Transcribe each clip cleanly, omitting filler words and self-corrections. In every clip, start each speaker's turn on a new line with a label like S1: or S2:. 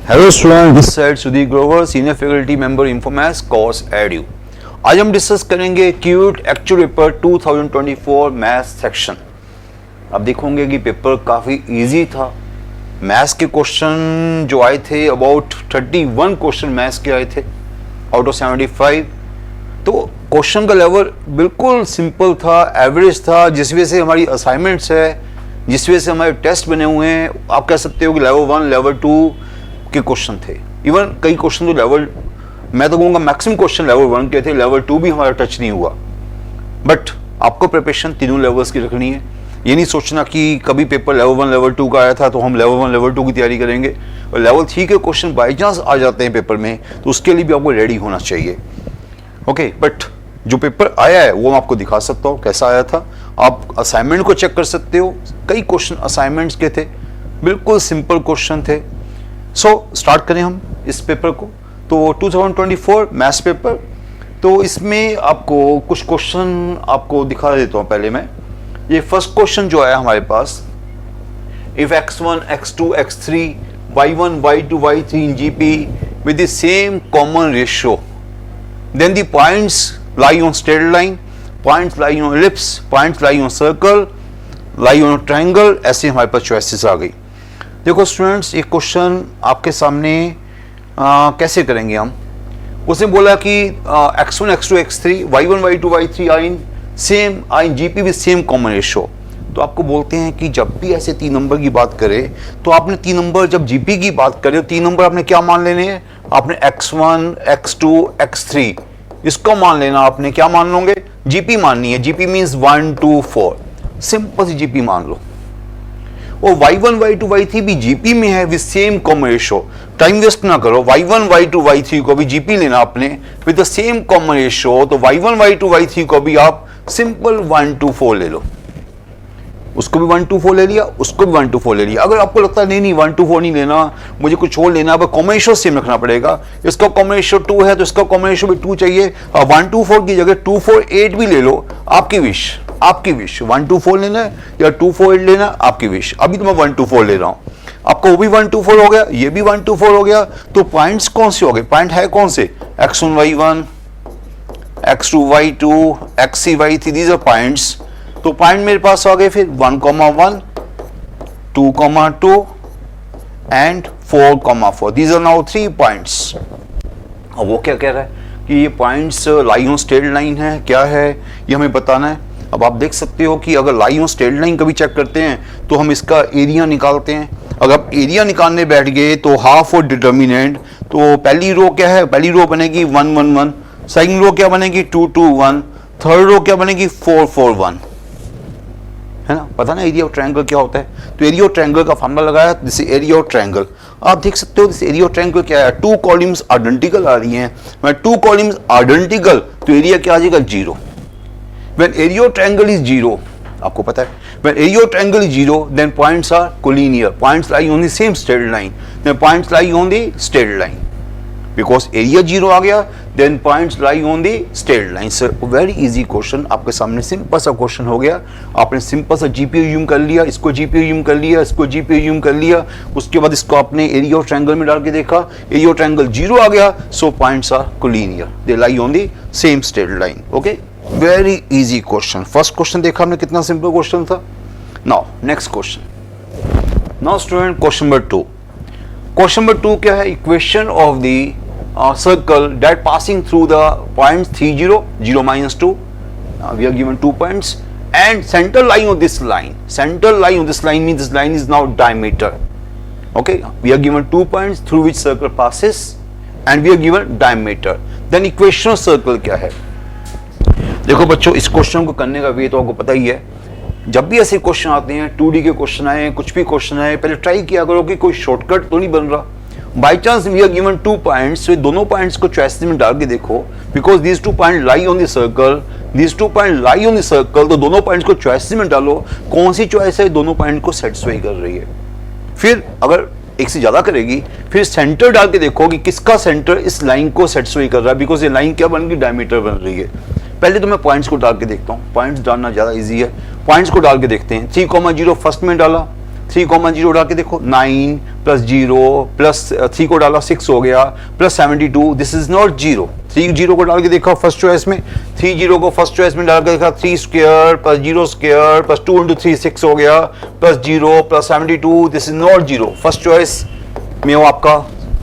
S1: Hello student, this side Sudeep Grover, senior faculty member Infomaths course edu. आज हम discuss करेंगे CUET actual paper 2024 maths section. आप देखोगे कि पेपर काफ़ी इजी था। मैथ्स के क्वेश्चन जो आए थे, अबाउट 31 क्वेश्चन मैथ्स के आए थे आउट ऑफ 75। तो क्वेश्चन का लेवल बिल्कुल सिंपल था, एवरेज था, जिस वजह से हमारी असाइनमेंट्स है, जिस वजह से हमारे टेस्ट बने हुए हैं। आप कह सकते हो कि लेवल 1 लेवल 2 के क्वेश्चन थे। इवन कई क्वेश्चन तो लेवल, मैं तो कहूँगा मैक्सिमम क्वेश्चन लेवल 1 के थे, लेवल 2 भी हमारा टच नहीं हुआ। बट आपको प्रिपरेशन तीनों लेवल्स की रखनी है। ये नहीं सोचना कि कभी पेपर लेवल 1 लेवल 2 का आया था तो हम लेवल 1 लेवल 2 की तैयारी करेंगे, और लेवल 3 के क्वेश्चन बाई चांस आ जाते हैं पेपर में, तो उसके लिए भी आपको रेडी होना चाहिए। ओके, बट जो पेपर आया है वो मैं आपको दिखा सकता हूँ कैसा आया था। आप असाइनमेंट को चेक कर सकते हो, कई क्वेश्चन असाइनमेंट्स के थे, बिल्कुल सिंपल क्वेश्चन थे। स्टार्ट करें हम इस पेपर को। तो 2024 मैथ्स पेपर, तो इसमें आपको कुछ क्वेश्चन आपको दिखा देता हूँ। पहले मैं ये फर्स्ट क्वेश्चन जो आया हमारे पास, if x1 x2 x3 y1 y2 y3 in GP with the same common ratio, then the points lie on straight line, points lie on ellipse, points lie on circle, lie on a triangle। ऐसे हमारे पास choices आ गई। देखो students, एक question आपके सामने कैसे करेंगे हम। उसने बोला कि x1 x2 x3 y1 y2 y3 are in GP with same common ratio। तो आपको बोलते हैं कि जब भी ऐसे 3 नंबर की बात करें तो आपने 3 नंबर, जब GP की बात करें तो 3 नंबर आपने क्या मान लेने हैं, आपने x1 x2 x3 इसको मान लेना। आपने क्या मान लोगे, GP माननी है। GP मीन्स 1 2 4, सिंपल सी GP मान लो। और y1 y2 y3 भी GP में है with same common ratio. Time waste ना करो, y1 y2 y3 को भी GP लेना आपने with the same common ratio. तो y1 y2 y3 को भी आप सिंपल 1 2 4 ले लो, उसको भी 1 2 4 ले लिया, उसको भी 1 2 4 ले लिया। अगर आपको लगता है नहीं नहीं 1 2 4 नहीं लेना, मुझे कुछ और लेना, अब कॉमन रेशियो सेम रखना पड़ेगा। इसका कॉमन रेशियो 2 है तो इसका कॉमन रेशियो भी 2 चाहिए। 1 2 4 की जगह 2 4 8 भी ले लो, आपकी विश, आपकी विश। 1 2 4 लेना है या 2 4 8 लेना, आपकी विश। अभी तो मैं 1 2 4 ले रहा हूं, आपका वो भी 1 2 4 हो गया, ये भी 1 2 4 हो गया। तो पॉइंट्स कौन से हो गए, पॉइंट है कौन से, x1 y1 x2 y2 x3 y3, these are points. तो पॉइंट मेरे पास आ गए फिर 1 1 2 2 and 4 4। These are now 3 points. अब वो क्या कह रहा है कि ये points lie on straight line है, क्या है ये हमें बताना है। अब आप देख सकते हो कि अगर लाई ऑन स्ट्रेट लाइन कभी चेक करते हैं तो हम इसका एरिया निकालते हैं। अगर आप एरिया निकालने बैठ गए तो हाफ और डिटर्मिनेंट, तो पहली रो क्या है, पहली रो बनेगी 1 1 1, सेकंड रो क्या बनेगी 2 2 1, थर्ड रो क्या बनेगी 4 4 1, है ना। पता ना एरिया ऑफ ट्रायंगल क्या होता है। तो एरिया ऑफ ट्रायंगल का फॉर्मूला लगाया, दिस एरिया ऑफ ट्रायंगल। आप देख सकते हो दिस एरिया ऑफ ट्रायंगल क्या है, 2 कॉलम्स आइडेंटिकल आ रही हैं। मैं 2 कॉलम्स आइडेंटिकल, तो एरिया क्या आ जाएगा 0। When area of triangle is 0, आपको पता है, when area of triangle is 0 then points are collinear, points lie on the same straight line, then points lie on the straight line. Because area 0 आ गया, then points lie on the straight line. Sir very easy question आपके सामने, simple सा question हो गया। आपने simple सा GPU यूम कर लिया, इसको जीपीयू यूम कर लिया, इसको जीपीयू यूम कर लिया, उसके बाद इसको आपने एरिया ऑफ ट्रायंगल में डाल के देखा, एरिया ऑफ ट्रायंगल 0 आ गया, so points are collinear, they lie on the same straight line. Okay, very easy question. First question देखा हमने, कितना सिंपल क्वेश्चन था। Now next question. Now student, question number 2। Question number 2 क्या है, equation of the circle that passing through the points 3 0 0 minus 2, we are given 2 points and center line of this line, center line of this line means this line is now diameter. Okay, we are given 2 points through which circle passes and we are given diameter. Then equation of circle क्या है। देखो बच्चों, इस question को करने का वे तो आपको पता ही है। जब भी ऐसे क्वेश्चन आते हैं, 2D के क्वेश्चन आए, कुछ भी क्वेश्चन आए, पहले ट्राई किया करो कि कोई शॉर्टकट तो नहीं बन रहा। By chance we are given 2 points, तो दोनों पॉइंट्स को चॉइस में डाल के देखो, because these 2 point lie on the circle, these 2 point lie on the circle. तो दोनों पॉइंट्स को चॉइस में डालो, कौन सी चॉइस है दोनों पॉइंट को सेटिस्फाई कर रही है। फिर अगर एक से ज्यादा करेगी, फिर सेंटर डाल के देखो कि किसका सेंटर इस लाइन को सेटिस्फाई कर रहा है, बिकॉज ये लाइन क्या बन गई, डायमीटर बन रही है। पहले तो मैं पॉइंट्स को डाल के देखता हूँ, पॉइंट्स डालना ज्यादा इजी है। पॉइंट्स को डाल के देखते हैं। 3 0 फर्स्ट में डाला, 3 कॉमन 0 डाल के देखो 9 प्लस 0 प्लस 3 को डाला 6 हो गया प्लस 72, दिस इज नॉट 0। 3 0 को डाल के देखा फर्स्ट चॉइस में, 3 0 को फर्स्ट चॉइस में डाल के देखा 3 square plus 0 square plus 2 into 3 6 हो गया plus 0 plus 72, this is not 0। First choice में वो आपका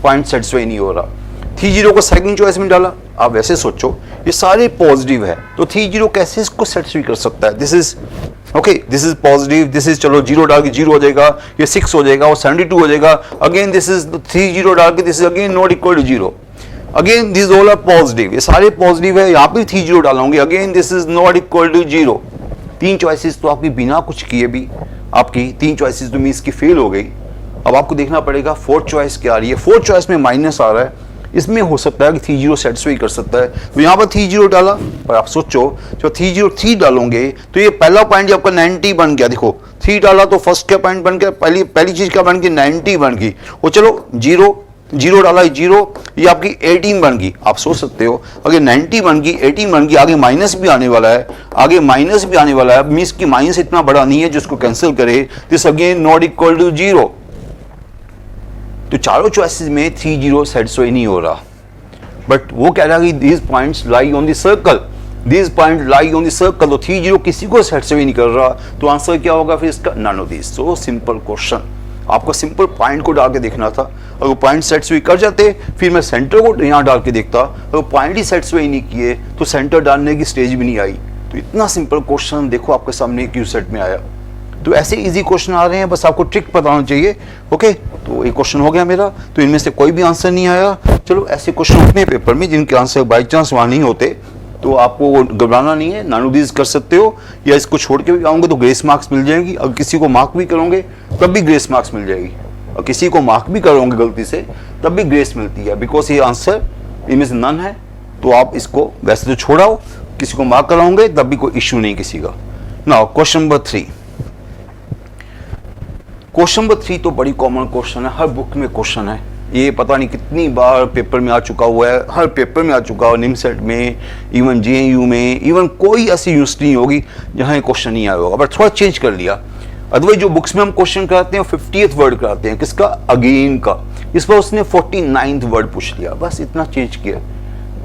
S1: पॉइंट सेटिस्फाई नहीं हो रहा। 3 0 को सेकंड चॉइस में डाला, आप वैसे सोचो ये सारे पॉजिटिव है तो 3 0 कैसे इसको सेटिस्फाई कर सकता है? This is okay, this is positive, this is चलो 0 डाल के 0 हो जाएगा, ये 6 हो जाएगा और 72 हो जाएगा। अगेन दिस इज 3 0 डाल के this is again not equal to 0। Again this all are positive, ये सारे पॉजिटिव है, यहाँ पे 3 0 डालोगे again this is not equal to 0। 3 choices तो आपकी बिना कुछ किए भी आपकी 3 चॉइसेस तो मीन्स की फेल हो गई। अब आपको देखना पड़ेगा फोर्थ चॉइस क्या आ रही है। फोर्थ चॉइस में माइनस आ रहा है, इसमें हो सकता है कि 3 0 सेटिस्फाई कर सकता है, तो यहाँ पर 3 0 डाला। पर आप सोचो जब 3 0 3 डालोगे तो ये पहला पॉइंट आपका 90 बन गया। देखो 3 डाला तो फर्स्ट क्या पॉइंट बन गया, पहली चीज क्या बन गई 90 बन गई। वो चलो 0 0 डाला 0, ये आपकी 18 बन गई। आप सोच सकते हो अगर 90 बन गई 18 बन गई, आगे माइनस भी आने वाला है, आगे माइनस भी आने वाला है, मीन्स की माइनस इतना बड़ा नहीं है जिसको कैंसिल करे, this again not equal to 0। तो चारों चॉइसेस में 3 0 सेटिस्फाई नहीं हो रहा, बट वो कह रहा है कि these points lie on the circle, these point lie on the circle, तो 3 0 किसी को सेटिस्फाई नहीं कर रहा, तो आंसर क्या होगा फिर इसका? None of this. So simple question, आपको सिंपल पॉइंट को डाल के देखना था। अगर पॉइंट सेटिस्फाई कर जाते फिर मैं सेंटर को यहाँ डाल के देखता, अगर पॉइंट ही सेटिस्फाई नहीं किए तो सेंटर डालने की स्टेज भी नहीं आई। तो इतना सिंपल क्वेश्चन देखो आपके सामने क्यू सेट में आया। तो ऐसे इजी क्वेश्चन आ रहे हैं, बस आपको ट्रिक पता होना चाहिए। ओके, तो एक क्वेश्चन हो गया मेरा, तो इनमें से कोई भी आंसर नहीं आया। चलो ऐसे क्वेश्चन होते हैं पेपर में जिनके आंसर बाई चांस वहाँ नहीं होते, तो आपको घबराना नहीं है, नानुदीज कर सकते हो, या इसको छोड़ के भी आओगे तो ग्रेस मार्क्स मिल जाएगी। अगर किसी को मार्क भी करोगे तब भी ग्रेस मार्क्स मिल जाएगी, और किसी को मार्क भी करोगे गलती से तब भी ग्रेस मिलती है, बिकॉज ये आंसर इनमें से नन है। तो आप इसको वैसे तो छोड़ाओ, किसी को मार्क कराओगे तब भी कोई इश्यू नहीं किसी का। Now question number 3। Question number 3 तो बड़ी कॉमन क्वेश्चन है, हर बुक में क्वेश्चन है, ये पता नहीं कितनी बार पेपर में आ चुका हुआ है, हर पेपर में आ चुका है, निम सेट में, इवन JNU में, इवन कोई ऐसी यूनिवर्सिटी नहीं होगी जहाँ ये क्वेश्चन नहीं आया होगा, बट थोड़ा चेंज कर लिया। अदरवाइज जो बुक्स में हम क्वेश्चन कराते हैं 50th वर्ड कराते हैं, किसका? अगेन का। इस पर उसने 49th वर्ड पूछ लिया, बस इतना चेंज किया।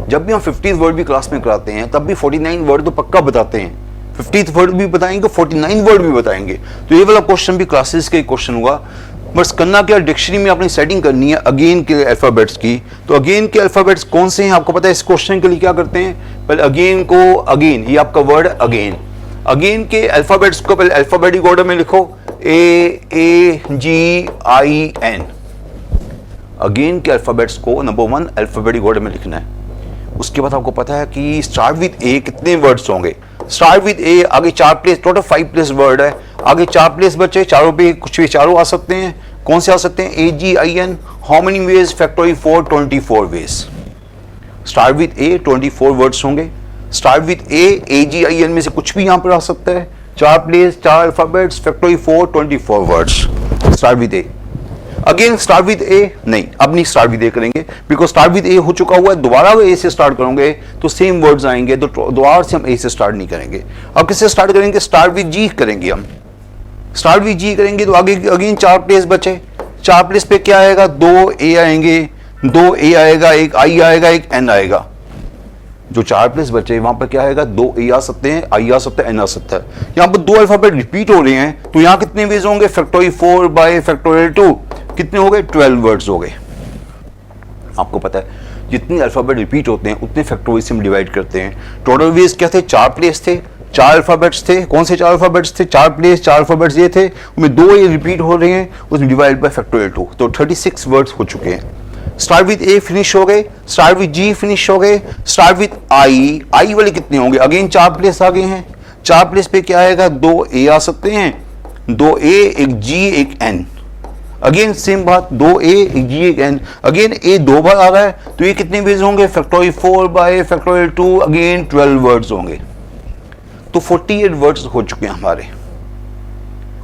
S1: जब भी हम 50th वर्ड भी क्लास में कराते हैं तब भी 49 वर्ड तो पक्का बताते हैं, 50th वर्ड भी बताएंगे, 49 वर्ड भी बताएंगे। तो ये वाला क्वेश्चन भी क्लासेस का क्वेश्चन हुआ। बस करना क्या, डिक्शनरी में अपनी सेटिंग करनी है अगेन के अल्फाबेट्स की। तो अगेन के अल्फाबेट्स कौन से हैं आपको पता है? इस क्वेश्चन के लिए क्या करते हैं, पहले अगेन को, अगेन ये आपका वर्ड अगेन, अगेन के अल्फाबेट्स को पहले अल्फाबेटिक ऑर्डर में लिखो, AAGIN। अगेन के अल्फाबेट्स को नंबर 1 अल्फाबेटिक ऑर्डर में लिखना है। उसके बाद आपको पता है कि स्टार्ट विद ए कितने वर्ड्स होंगे, स्टार्ट विद ए, आगे 4 प्लेस, टोटल 5 प्लेस वर्ड है, आगे 4 प्लेस बचे, चारों पे कुछ भी चारों आ सकते हैं। कौन से आ सकते हैं? AGIN। How many ways? Factorial 4, 24 ways. Start with A 24 words होंगे। स्टार्ट विद ए, AGIN में से कुछ भी यहां पर आ सकता है, 4 place, 4 alphabets, factorial 4, 24 words. Start with A. Again start with A नहीं, अब नहीं स्टार्ट विद ए करेंगे, बिकॉज स्टार्ट विद ए हो चुका हुआ है। दोबारा वो ए से स्टार्ट करोगे तो सेम वर्ड्स आएंगे, तो दोबारा से हम ए से स्टार्ट नहीं करेंगे। अब किससे स्टार्ट करेंगे? स्टार्ट विद जी करेंगे हम। स्टार्ट विद जी करेंगे तो आगे अगेन 4 प्लेस बचे, 4 प्लेस पे क्या आएगा? 2 ए आएंगे, 2 ए आएगा, एक आई आएगा, एक एन आएगा। जो 4 प्लेस बचे वहां पर क्या आएगा? 2 ए आ सकते हैं, आई आ सकता है, एन आ सकता है। यहाँ पर 2 अल्फाबेट रिपीट हो रहे हैं, तो यहाँ कितने वेज होंगे? फैक्टोरियल 4 बाय फैक्टोरियल 2, कितने हो गए? 12 वर्ड्स हो गए। आपको पता है जितने अल्फाबेट रिपीट होते हैं उतने फैक्टोरियल से हम डिवाइड करते हैं। टोटल वेज क्या थे? 4 प्लेस थे, 4 अल्फाबेट्स थे। कौन से 4 अल्फाबेट्स थे? 4 प्लेस, 4 अल्फाबेट्स ये थे, उनमें 2 ये रिपीट हो रहे हैं, उसमें डिवाइड बाय फैक्टोरियल 2, तो 36 वर्ड्स हो चुके हैं। स्टार्ट विद ए फिनिश हो गए, स्टार्ट विद जी फिनिश हो गए, स्टार्ट विद आई, आई वाले कितने होंगे? अगेन 4 प्लेस आ गए हैं, 4 प्लेस पे क्या आएगा? 2 ए आ सकते हैं, 2 ए, एक जी, एक एन। अगेन सेम बात, 2 ए, एक जी, एक एन। अगेन ए 2 बार आ रहा है, तो ये कितने वेज होंगे? Factorial 4 bye factorial 2, again 12 words होंगे। तो 48 वर्ड्स हो चुके हैं हमारे,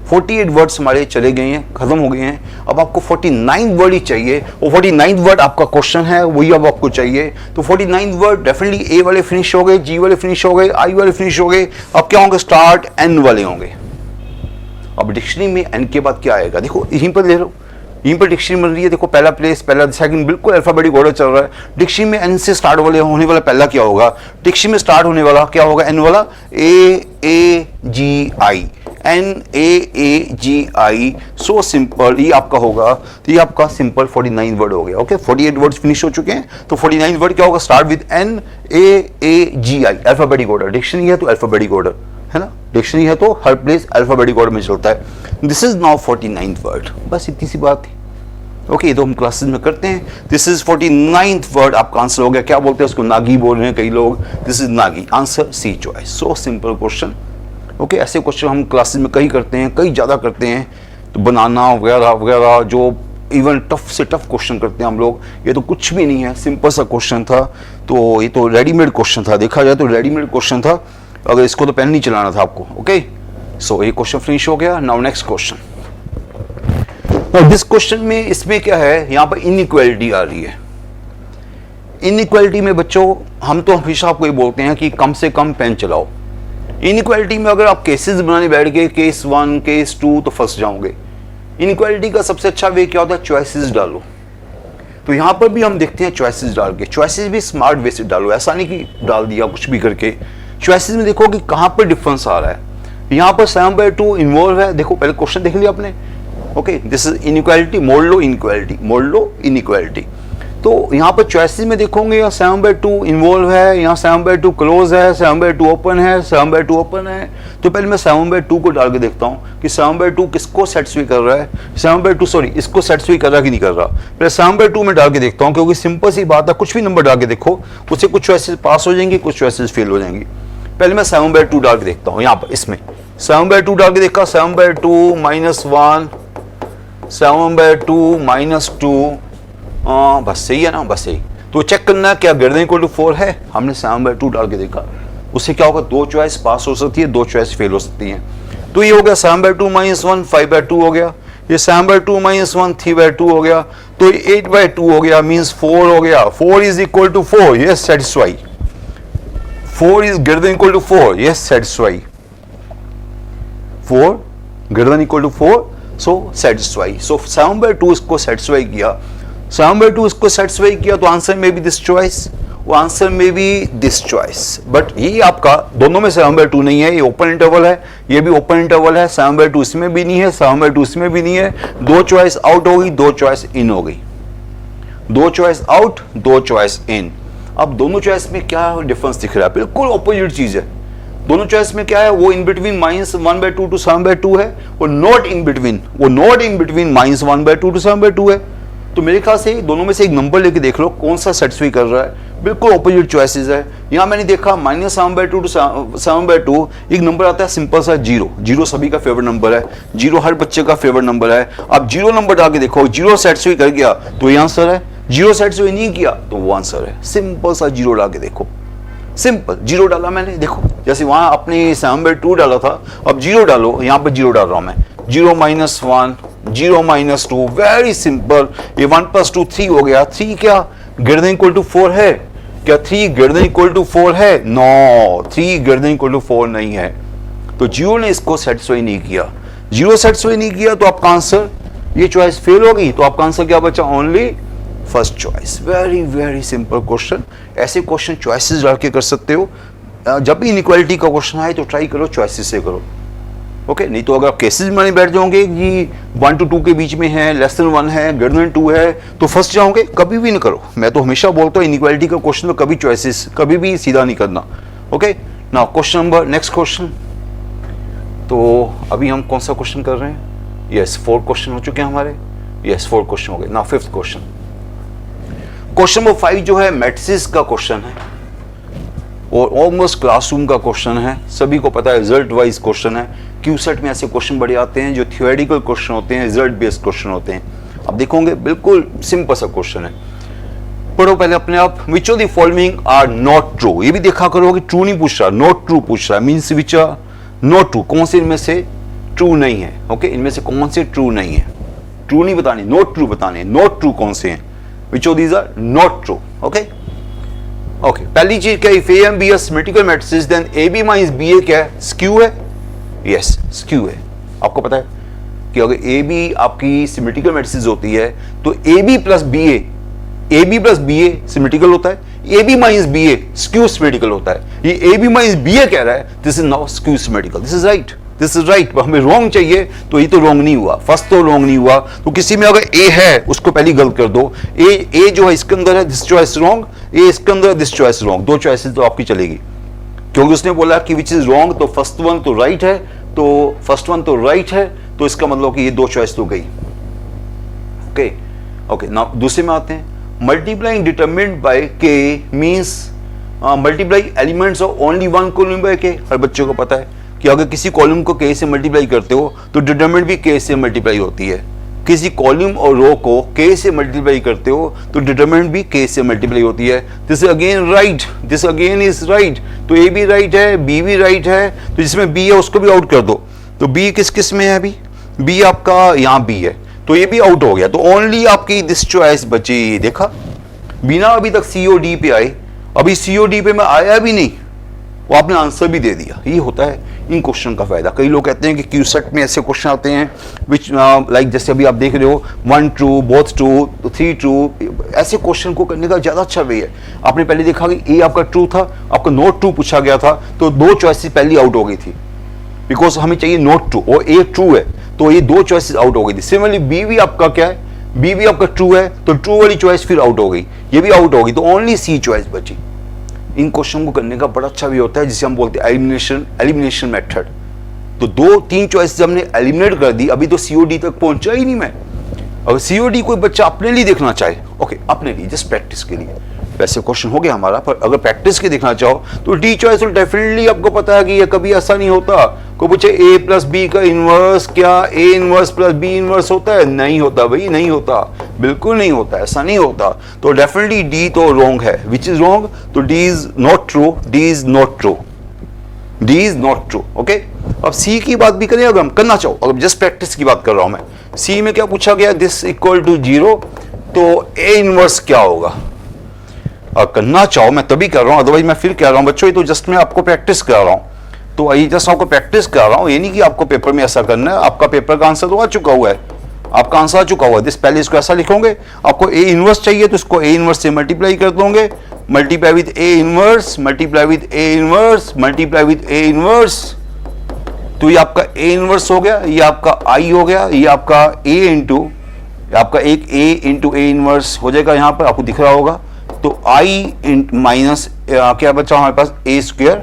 S1: 48 वर्ड्स हमारे चले गए हैं, खत्म हो गए हैं। अब आपको 49 वर्ड ही चाहिए, और 49 वर्ड आपका क्वेश्चन है, वही अब आपको चाहिए। तो 49 वर्ड डेफिनेटली ए वाले फिनिश हो गए, जी वाले फिनिश हो गए, आई वाले फिनिश हो गए। अब क्या होंगे? स्टार्ट एन वाले होंगे। अब डिक्शनरी में एन के बाद क्या आएगा, देखो यहीं पर ले लो, यहीं पर डिक्शनरी मिल रही है, देखो पहला प्लेस, पहला सेकंड, बिल्कुल अल्फाबेटिक ऑर्डर चल रहा है। डिक्शनरी में एन से स्टार्ट होने वाला पहला क्या होगा, डिक्शनरी में स्टार्ट होने वाला क्या होगा, एन वाला, ए जी आई, NAAGI, सो सिंपल, ये आपका होगा, तो ये आपका सिंपल 49 वर्ड हो गया। ओके 48 वर्ड्स फिनिश हो चुके हैं, तो 49 वर्ड क्या होगा, start with NAAGI, alphabetic order. Dictionary है तो अल्फाबेटिक ऑर्डर है ना, डिक्शनरी है तो हर प्लेस अल्फाबेटिक ऑर्डर में चलता है। This is now 49th word, बस इतनी सी बात थी। ओके ये तो हम क्लासेस में करते हैं। दिस इज 49th वर्ड, आपका आंसर हो गया। क्या बोलते हैं उसको, नागी बोल रहे हैं कई लोग, दिस इज नागी, answer C choice. So simple question. Okay ऐसे क्वेश्चन हम क्लासेस में कई करते हैं, कई ज़्यादा करते हैं, तो बनाना वगैरह वगैरह, जो इवन टफ से टफ क्वेश्चन करते हैं हम लोग, ये तो कुछ भी नहीं है, सिंपल सा क्वेश्चन था। तो ये तो रेडीमेड क्वेश्चन था, देखा जाए तो रेडीमेड क्वेश्चन था, अगर इसको तो पेन नहीं चलाना था आपको। ओके सो ये क्वेश्चन फिनिश हो गया। Now next question. Now this question में इसमें क्या है, यहाँ पर इनइक्वालिटी आ रही है। इनइक्वालिटी में बच्चों हम तो हमेशा आपको ये बोलते हैं कि कम से कम पेन चलाओ। इनइक्वालिटी में अगर आप केसेस बनाने बैठ गए, केस 1 केस 2, तो फंस जाओगे। इनइक्वालिटी का सबसे अच्छा वे क्या होता है, चॉइसेस डालो। तो यहाँ पर भी हम देखते हैं चॉइसेस डाल के, चॉइसेस भी स्मार्ट वे से डालो, ऐसा नहीं कि डाल दिया कुछ भी करके। चॉइसेस में देखो कि कहाँ पर डिफरेंस आ रहा है। यहाँ पर 7/2 इन्वॉल्व है, देखो पहले क्वेश्चन देख लिया आपने। ओके दिस इज इनइक्वालिटी, मोड़ लो इनइक्वालिटी, मोड़ लो इनइक्वालिटी। तो यहाँ पर चॉइसेस में देखोगे यहाँ 7/2 इन्वॉल्व है, यहाँ 7/2 क्लोज है, 7/2 ओपन है, 7/2 ओपन है। तो पहले मैं 7/2 को डाल के देखता हूँ कि 7/2 किसको सेटिस्फाई कर रहा है, 7/2 सॉरी इसको सेटिस्फाई कर रहा है कि नहीं कर रहा। पहले 7/2 में डाल के देखता हूँ, क्योंकि सिंपल सी बात है, कुछ भी नंबर डाल के देखो, उससे कुछ चॉइसेस पास हो जाएंगी, कुछ चॉइसेस फेल हो जाएंगी। पहले मैं 7/2 डाल के देखता हूँ, यहाँ पर इसमें 7/2 डाल के देखा, 7/2 -1, 7/2 -2, बस सही है ना, बस सही। तो चेक करना है क्या ग्रेटर देन इक्वल टू 4 है, हमने 7/2 डाल के देखा, उससे क्या होगा, 2 चॉइस पास हो सकती है, 2 चॉइस फेल हो सकती हैं। तो ये हो गया 7/2 -1 5/2 हो गया, ये 7/2 -1 3/2 हो गया, तो ये 8/2 हो गया, मींस 4 हो गया। 4 is equal to 4, yes satisfy. 4 is greater than equal to 4, yes satisfy. 4 greater than equal to 4, so satisfy. So 7/2 इसको सेटिस्फाई किया, 7/2 इसको सेटिस्फाई किया, तो आंसर में भी दिस चॉइस, वो आंसर में भी दिस चॉइस। बट ये आपका दोनों में 7/2 नहीं है, ये ओपन इंटरवल है, ये भी ओपन इंटरवल है। 7/2 इसमें भी नहीं है, 7/2 इसमें भी नहीं है। 2 चॉइस आउट हो गई, 2 चॉइस इन हो गई, 2 चॉइस आउट, 2 चॉइस इन। अब दोनों चॉइस में क्या डिफरेंस दिख रहा है, बिल्कुल ऑपोजिट चीज है। दोनों चॉइस में क्या है, वो इन बिटवीन -1/2 टू 7/2 है, वो नॉट इन बिटवीन, वो नॉट इन बिटवीन -1/2 टू 7/2 है। तो मेरे ख्याल से दोनों में से एक नंबर लेके देख लो कौन सा सेटिस्फाई कर रहा है, बिल्कुल ऑपोजिट चॉइसेस है। यहाँ मैंने देखा -7/2 टू 7/2, एक नंबर आता है सिंपल सा 0, 0 सभी का फेवरेट नंबर है, 0 हर बच्चे का फेवरेट नंबर है। अब 0 नंबर डाल के देखो, 0 सेटिस्फाई कर गया तो ये आंसर है, 0 सेटिस्फाई नहीं किया तो वो आंसर है। सिंपल सा 0 डाल के देखो, सिंपल 0 डाला मैंने, देखो जैसे वहां आपने 7/2 डाला था, अब 0 डालो, यहाँ पर 0 डाल रहा हूं मैं, 0 -1 0 -2, वेरी सिंपल। ये 1 + 2 3 हो गया, 3 क्या ग्रेटर देन इक्वल टू 4 है क्या, 3 ग्रेटर देन इक्वल टू 4 है, no 3 greater than equal to 4 नहीं है। तो 0 ने इसको सेटिस्फाई नहीं किया, 0 सेटिस्फाई नहीं किया, तो आपका आंसर, ये चॉइस फेल होगी, तो आपका आंसर क्या बचा, only first choice. Very very simple question. ऐसे क्वेश्चन चॉइसेस डाल के कर सकते हो। जब भी इनइक्वालिटी का क्वेश्चन आए तो ट्राई करो चॉइसेस से करो। ओके नहीं तो अगर आप केसेस में बैठ जाओगे कि 1 to 2 के बीच में है, <1 है, ग्रेटर 2 है, तो फंस जाओगे। कभी भी नहीं करो, मैं तो हमेशा बोलता हूँ इनइक्वालिटी का क्वेश्चन में कभी चॉइसेस कभी भी सीधा नहीं करना। Okay now question number, next question. तो अभी हम कौन सा क्वेश्चन कर रहे हैं, यस 4 क्वेश्चन हो चुके हैं हमारे, यस 4 क्वेश्चन हो गए। Now 5th question. Question number 5 जो है मैट्रिसेस का क्वेश्चन है और ऑलमोस्ट क्लासरूम का क्वेश्चन है, सभी को पता है, रिजल्ट वाइज क्वेश्चन है। क्यूसेट में ऐसे क्वेश्चन बड़े आते हैं जो थियोरेटिकल क्वेश्चन होते हैं, रिजल्ट बेस्ड क्वेश्चन होते हैं। अब देखोगे बिल्कुल सिंपल सा क्वेश्चन है, पढ़ो पहले अपने आप। Which of the following are not true, ये भी देखा करो कि ट्रू नहीं पूछ रहा, नॉट ट्रू पूछ रहा है, means which are not true, कौन से इनमें से ट्रू नहीं है। ओके इनमें से कौन से ट्रू नहीं है, ट्रू नहीं बताने, नॉट ट्रू बताने, नॉट ट्रू कौन से हैं, which of these are not true. Okay okay पहली चीज क्या, if A and B are symmetrical matrices then A B minus B A क्या है, स्क्यू है, यस स्क्यू है। आपको पता है कि अगर ए बी आपकी सिमेट्रिकल मैट्रिसेस होती है तो A B plus B A symmetrical होता है, A B minus B A skew symmetrical होता है। ये A B minus B A कह रहा है this is now skew symmetrical, this is right. हमें रॉन्ग चाहिए तो ये तो रॉन्ग नहीं हुआ, फर्स्ट तो रॉन्ग नहीं हुआ, तो किसी में अगर ए है उसको पहले गलत कर दो। ए जो है इसके अंदर है, दिस चॉइस रॉन्ग, ए इसके अंदर, दिस चॉइस रॉन्ग, दो चॉइसेस तो आपकी चलेगी, क्योंकि उसने बोला कि विच इज रॉन्ग, तो फर्स्ट वन तो राइट है, तो फर्स्ट वन तो राइट है, तो इसका मतलब कि ये दो चॉइस तो गई। ओके नाउ दूसरे में आते हैं। मल्टीप्लाइंग डिटरमिन्ड बाय के means multiply elements of only one column by के। हर बच्चे को पता है कि अगर किसी कॉलम को के से मल्टीप्लाई करते हो तो डिटरमिनेंट भी के से मल्टीप्लाई होती है। किसी कॉलम और रो को के से मल्टीप्लाई करते हो तो डिटरमिनेंट भी के से मल्टीप्लाई होती है। This again right, this again is right, तो ए भी राइट है, बी भी राइट है, तो जिसमें बी है उसको भी आउट कर दो। तो बी किस किस में है अभी? बी आपका यहाँ बी है, तो ये भी आउट हो गया, तो ओनली आपकी दिस चॉइस बची। देखा, बिना अभी तक सीओडी पे आए, अभी सीओडी पे मैं आया भी नहीं, वो आपने आंसर भी दे दिया। ये होता है इन क्वेश्चन का फायदा। कई लोग कहते हैं कि क्यूसेट में ऐसे क्वेश्चन आते हैं विच लाइक जैसे अभी आप देख रहे हो 1 ट्रू, बोथ ट्रू, 3 ट्रू, ऐसे क्वेश्चन को करने का ज्यादा अच्छा वे है। आपने पहले देखा कि ए आपका ट्रू था, आपका नॉट ट्रू पूछा गया था, तो दो चॉइसेस पहली आउट हो गई थी, बिकॉज हमें चाहिए नॉट ट्रू, और ए ट्रू है, तो ये दो चॉइसेस आउट हो गई थी। सिमिलरली बी भी आपका क्या है, बी भी आपका ट्रू है, तो ट्रू वाली चॉइस फिर आउट हो गई, ये भी आउट हो गई, तो ओनली सी चॉइस बची। इन क्वेश्चन को करने का बड़ा अच्छा भी होता है, जिसे हम बोलते हैं एलिमिनेशन मेथड। तो दो तीन चॉइसेस हमने एलिमिनेट कर दी, अभी तो सीओडी तक पहुंचा ही नहीं मैं। अगर सीओडी कोई बच्चा अपने लिए देखना चाहे, ओके अपने लिए जस्ट प्रैक्टिस के लिए, वैसे क्वेश्चन हो गया हमारा, पर अगर प्रैक्टिस के देखना चाहो तो डी चॉइस तो डेफिनेटली आपको पता है कि ये कभी ऐसा नहीं होता। कोई पूछे ए प्लस बी का इनवर्स क्या A inverse plus B inverse होता है? नहीं होता भाई, नहीं होता, बिल्कुल नहीं होता, ऐसा नहीं होता। तो डेफिनेटली डी तो रॉन्ग है, विच इज रॉन्ग, तो D is not true, D is not true, D is not true. Okay, अब सी की बात भी करें, अगर हम करना चाहो, अगर जस्ट प्रैक्टिस की बात कर रहा हूं मैं, सी में क्या पूछा गया, दिस इक्वल टू 0, तो ए इनवर्स क्या होगा? और करना चाहो, मैं तभी कर रहा हूं, अदरवाइज मैं फिर कह रहा हूं बच्चों, ये तो जस्ट मैं आपको प्रैक्टिस करा रहा हूं, तो ये जस्ट आपको प्रैक्टिस करा रहा हूं, ये नहीं कि आपको पेपर में ऐसा करना है। आपका पेपर का आंसर तो आ चुका हुआ है, आपका आंसर आ चुका हुआ है, पहले इसको ऐसा लिखोगे, आपको ए इनवर्स चाहिए तो इसको ए इनवर्स से मल्टीप्लाई कर दोगे, multiply with A inverse, multiply with A inverse, multiply with A inverse, तो ये आपका ए इनवर्स हो गया, ये आपका आई हो गया, ये आपका ए इंटू आपका एक ए इंटू ए इनवर्स हो जाएगा, यहां पर आपको दिख रहा होगा, तो आई माइनस क्या बचा हमारे पास, ए स्क्वायर,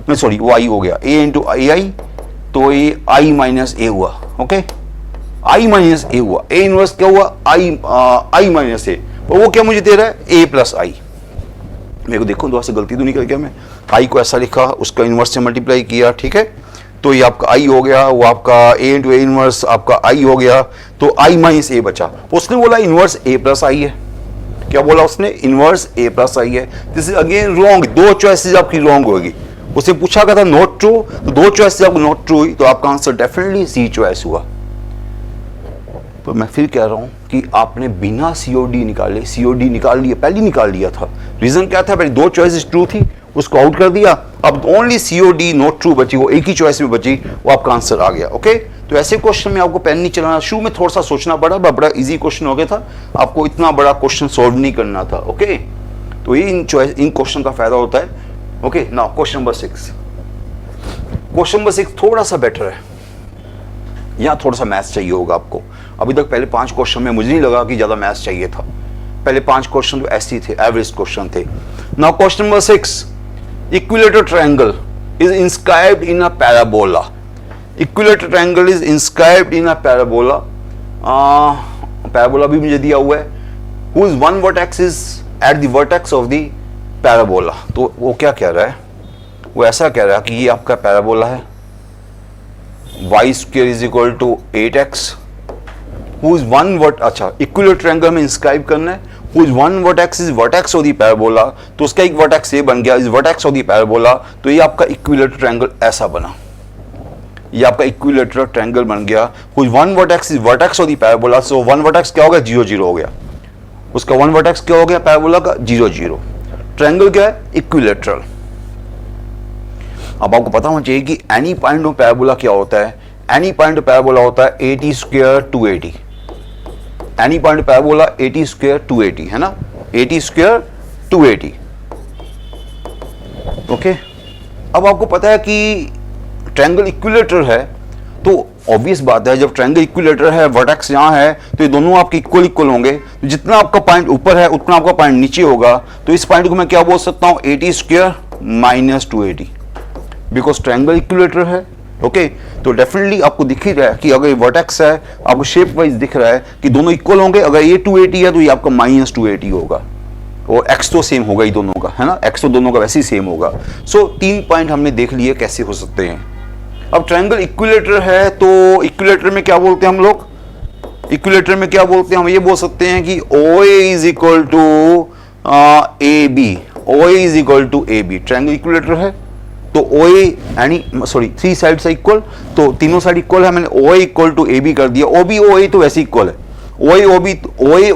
S1: नहीं सॉरी वो आई हो गया, ए इंटू ए आई, तो ये आई माइनस ए हुआ। ओके, आई माइनस ए हुआ, ए इनवर्स क्या हुआ, आई माइनस ए, और वो क्या मुझे दे रहा है, ए प्लस आई। मेरे को देखो दोबारा से गलती तो नहीं कर गया मैं, आई को ऐसा लिखा, उसका इनवर्स से मल्टीप्लाई किया, ठीक है, तो ये आपका आई हो गया, वो आपका ए इंटू ए इनवर्स आपका आई हो गया, तो आई माइनस ए बचा। उसने बोला इनवर्स ए प्लस आई है, क्या बोला उसने, इनवर्स ए प्लस आई है। दिस इज अगेन रॉन्ग, दो चॉइसेस आपकी रॉन्ग होगी। उसे पूछा गया था नॉट ट्रू, तो दो चॉइसेस आपको नॉट ट्रू हुई, तो आपका आंसर डेफिनेटली सी चॉइस हुआ। पर मैं फिर कह रहा हूं कि आपने बिना सीओडी निकाले, सीओडी निकाल लिया, पहले निकाल लिया था। रीजन क्या था, पहले दो चॉइसेस ट्रू थी, उसको आउट कर दिया, अब ओनली सीओडी नॉट ट्रू बची, वो एक ही चॉइस में बची, वो आपका आंसर आ गया। ओके, तो ऐसे क्वेश्चन में आपको पेन नहीं चलाना, शुरू में थोड़ा सा सोचना पड़ा, बड़ा इजी क्वेश्चन हो गया था, आपको इतना बड़ा क्वेश्चन सॉल्व नहीं करना था। ओके, तो ये इन क्वेश्चन का फायदा होता है। Okay, now question number 6, question number 6 थोड़ा सा बेटर है, यहाँ थोड़ा सा मैथ्स चाहिए होगा आपको। अभी तक पहले 5 क्वेश्चन में मुझे नहीं लगा कि ज्यादा मैथ्स चाहिए था, पहले 5 क्वेश्चन तो ऐसे ही थे, एवरेज क्वेश्चन थे। Now question number 6, equilateral triangle is inscribed in a parabola, equilateral triangle is inscribed in a parabola, parabola भी मुझे दिया हुआ है, whose one vertex is at the vertex of the parabola। तो वो क्या कह रहा है, वो ऐसा कह रहा है कि ये आपका पैराबोला है, y square is equal to 8x, whose one अच्छा इक्विलेटरल ट्रायंगल में इंस्क्राइब करना है, whose one vertex is vertex of the parabola, तो उसका एक वर्टेक्स ये बन गया, is vertex of the parabola, तो ये आपका इक्विलेटरल ट्रायंगल ऐसा बना, ये आपका इक्विलेटरल ट्रायंगल बन गया, whose one vertex is vertex of the parabola, so one vertex क्या हो गया, 0 0 हो गया, उसका one vertex क्या हो गया पैराबोला का, 0 0, ट्रायंगल क्या है, इक्विलेटरल। अब आपको पता होना चाहिए कि एनी पॉइंट ऑफ पैराबोला क्या होता है, एनी पॉइंट पैराबोला होता है 80 square 280, any point parabola 80 square 280 है ना, 80 स्क्वायर 280। ओके, अब आपको पता है कि ट्रायंगल इक्विलेटर है, तो ऑब्वियस बात है जब ट्रायंगल इक्विलेटर है, वर्टेक्स यहाँ है, तो ये दोनों आपके इक्वल इक्वल होंगे। तो जितना आपका पॉइंट ऊपर है उतना आपका पॉइंट नीचे होगा। तो इस पॉइंट को मैं क्या बोल सकता हूँ, 80 square minus 280, because triangle equilateral है। ओके, तो डेफिनेटली आपको दिख ही रहा है कि अगर ये वर्टेक्स है, आपको शेप वाइज दिख रहा है कि दोनों इक्वल होंगे। अगर ये 280 है तो ये आपका माइनस 280 होगा, और एक्स तो सेम होगा ही दोनों का, है ना, एक्स तो दोनों का वैसे ही सेम होगा। सो 3 पॉइंट हमने देख लिए कैसे हो सकते हैं। अब ट्रायंगल इक्विलेटर है, तो इक्विलेटर में क्या बोलते हैं हम लोग, इक्विलेटर में क्या बोलते हैं, हम ये बोल सकते हैं कि OA is equal to AB, OA is equal to AB। Triangle equilateral है तो OA यानी सॉरी 3 साइड्स है इक्वल, तो तीनों साइड इक्वल है, मैंने OA इक्वल टू AB कर दिया। OB OA तो वैसे इक्वल है, OA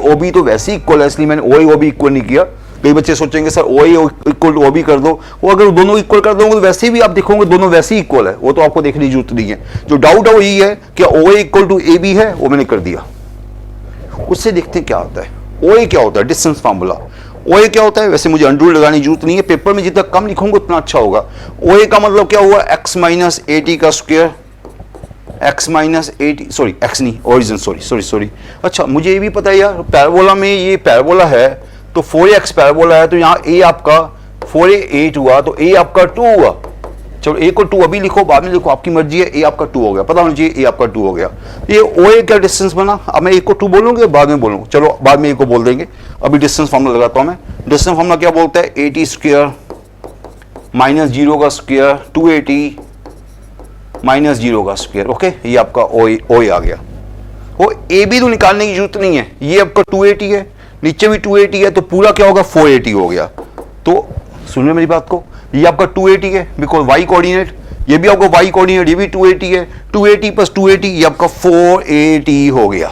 S1: OB तो वैसे इक्वल है, इसलिए मैंने OA OB इक्वल नहीं किया। कई बच्चे सोचेंगे sir OA equal to OB कर दो, वो अगर दोनों इक्वल कर दोगे तो वैसे भी आप देखोगे दोनों वैसे ही इक्वल है, वो तो आपको देखने की जरूरत नहीं है। जो डाउट है वो यही है कि OA इक्वल टू AB है, वो मैंने कर दिया। उससे देखते हैं क्या होता है। OA क्या होता है, डिस्टेंस फार्मूला। OA क्या होता है, वैसे मुझे अंडर लगाने की जरूरत नहीं है, पेपर में जितना कम लिखूंगा उतना अच्छा होगा। OA का मतलब क्या हुआ, x माइनस 80 का square, x minus 80, sorry x नहीं, ओरिजिन, सॉरी। अच्छा, मुझे ये भी पता है यार, पैराबोला में ये पैराबोला है तो 4x पैराबोला है, तो यहाँ a आपका 4a 8 हुआ, तो a आपका 2 हुआ। चलो a को 2 अभी लिखो, बाद में लिखो, आपकी मर्जी है। a आपका 2 हो गया, पता होना चाहिए a आपका 2 हो गया। ये OA क्या डिस्टेंस बना, अब मैं a को 2 बोलूंगा, बाद में बोलूंगा, चलो बाद में a को बोल देंगे। अभी डिस्टेंस फॉर्मूला लगाता हूं मैं। डिस्टेंस फॉर्मूला क्या बोलता है, 80 स्क्वायर माइनस 0 का स्क्वायर 280 माइनस 0 का स्क्वायर। ओके, ये आपका OA आ गया। वो AB तो निकालने की जरूरत नहीं है, ये आपका 280 है, नीचे भी 280 है, तो पूरा क्या होगा, 480 हो गया। तो सुनिए मेरी बात को, ये आपका 280 है बिकॉज y कोऑर्डिनेट, ये भी आपका y कोऑर्डिनेट, ये भी 280 है, 280 प्लस 280 ये आपका 480 हो गया।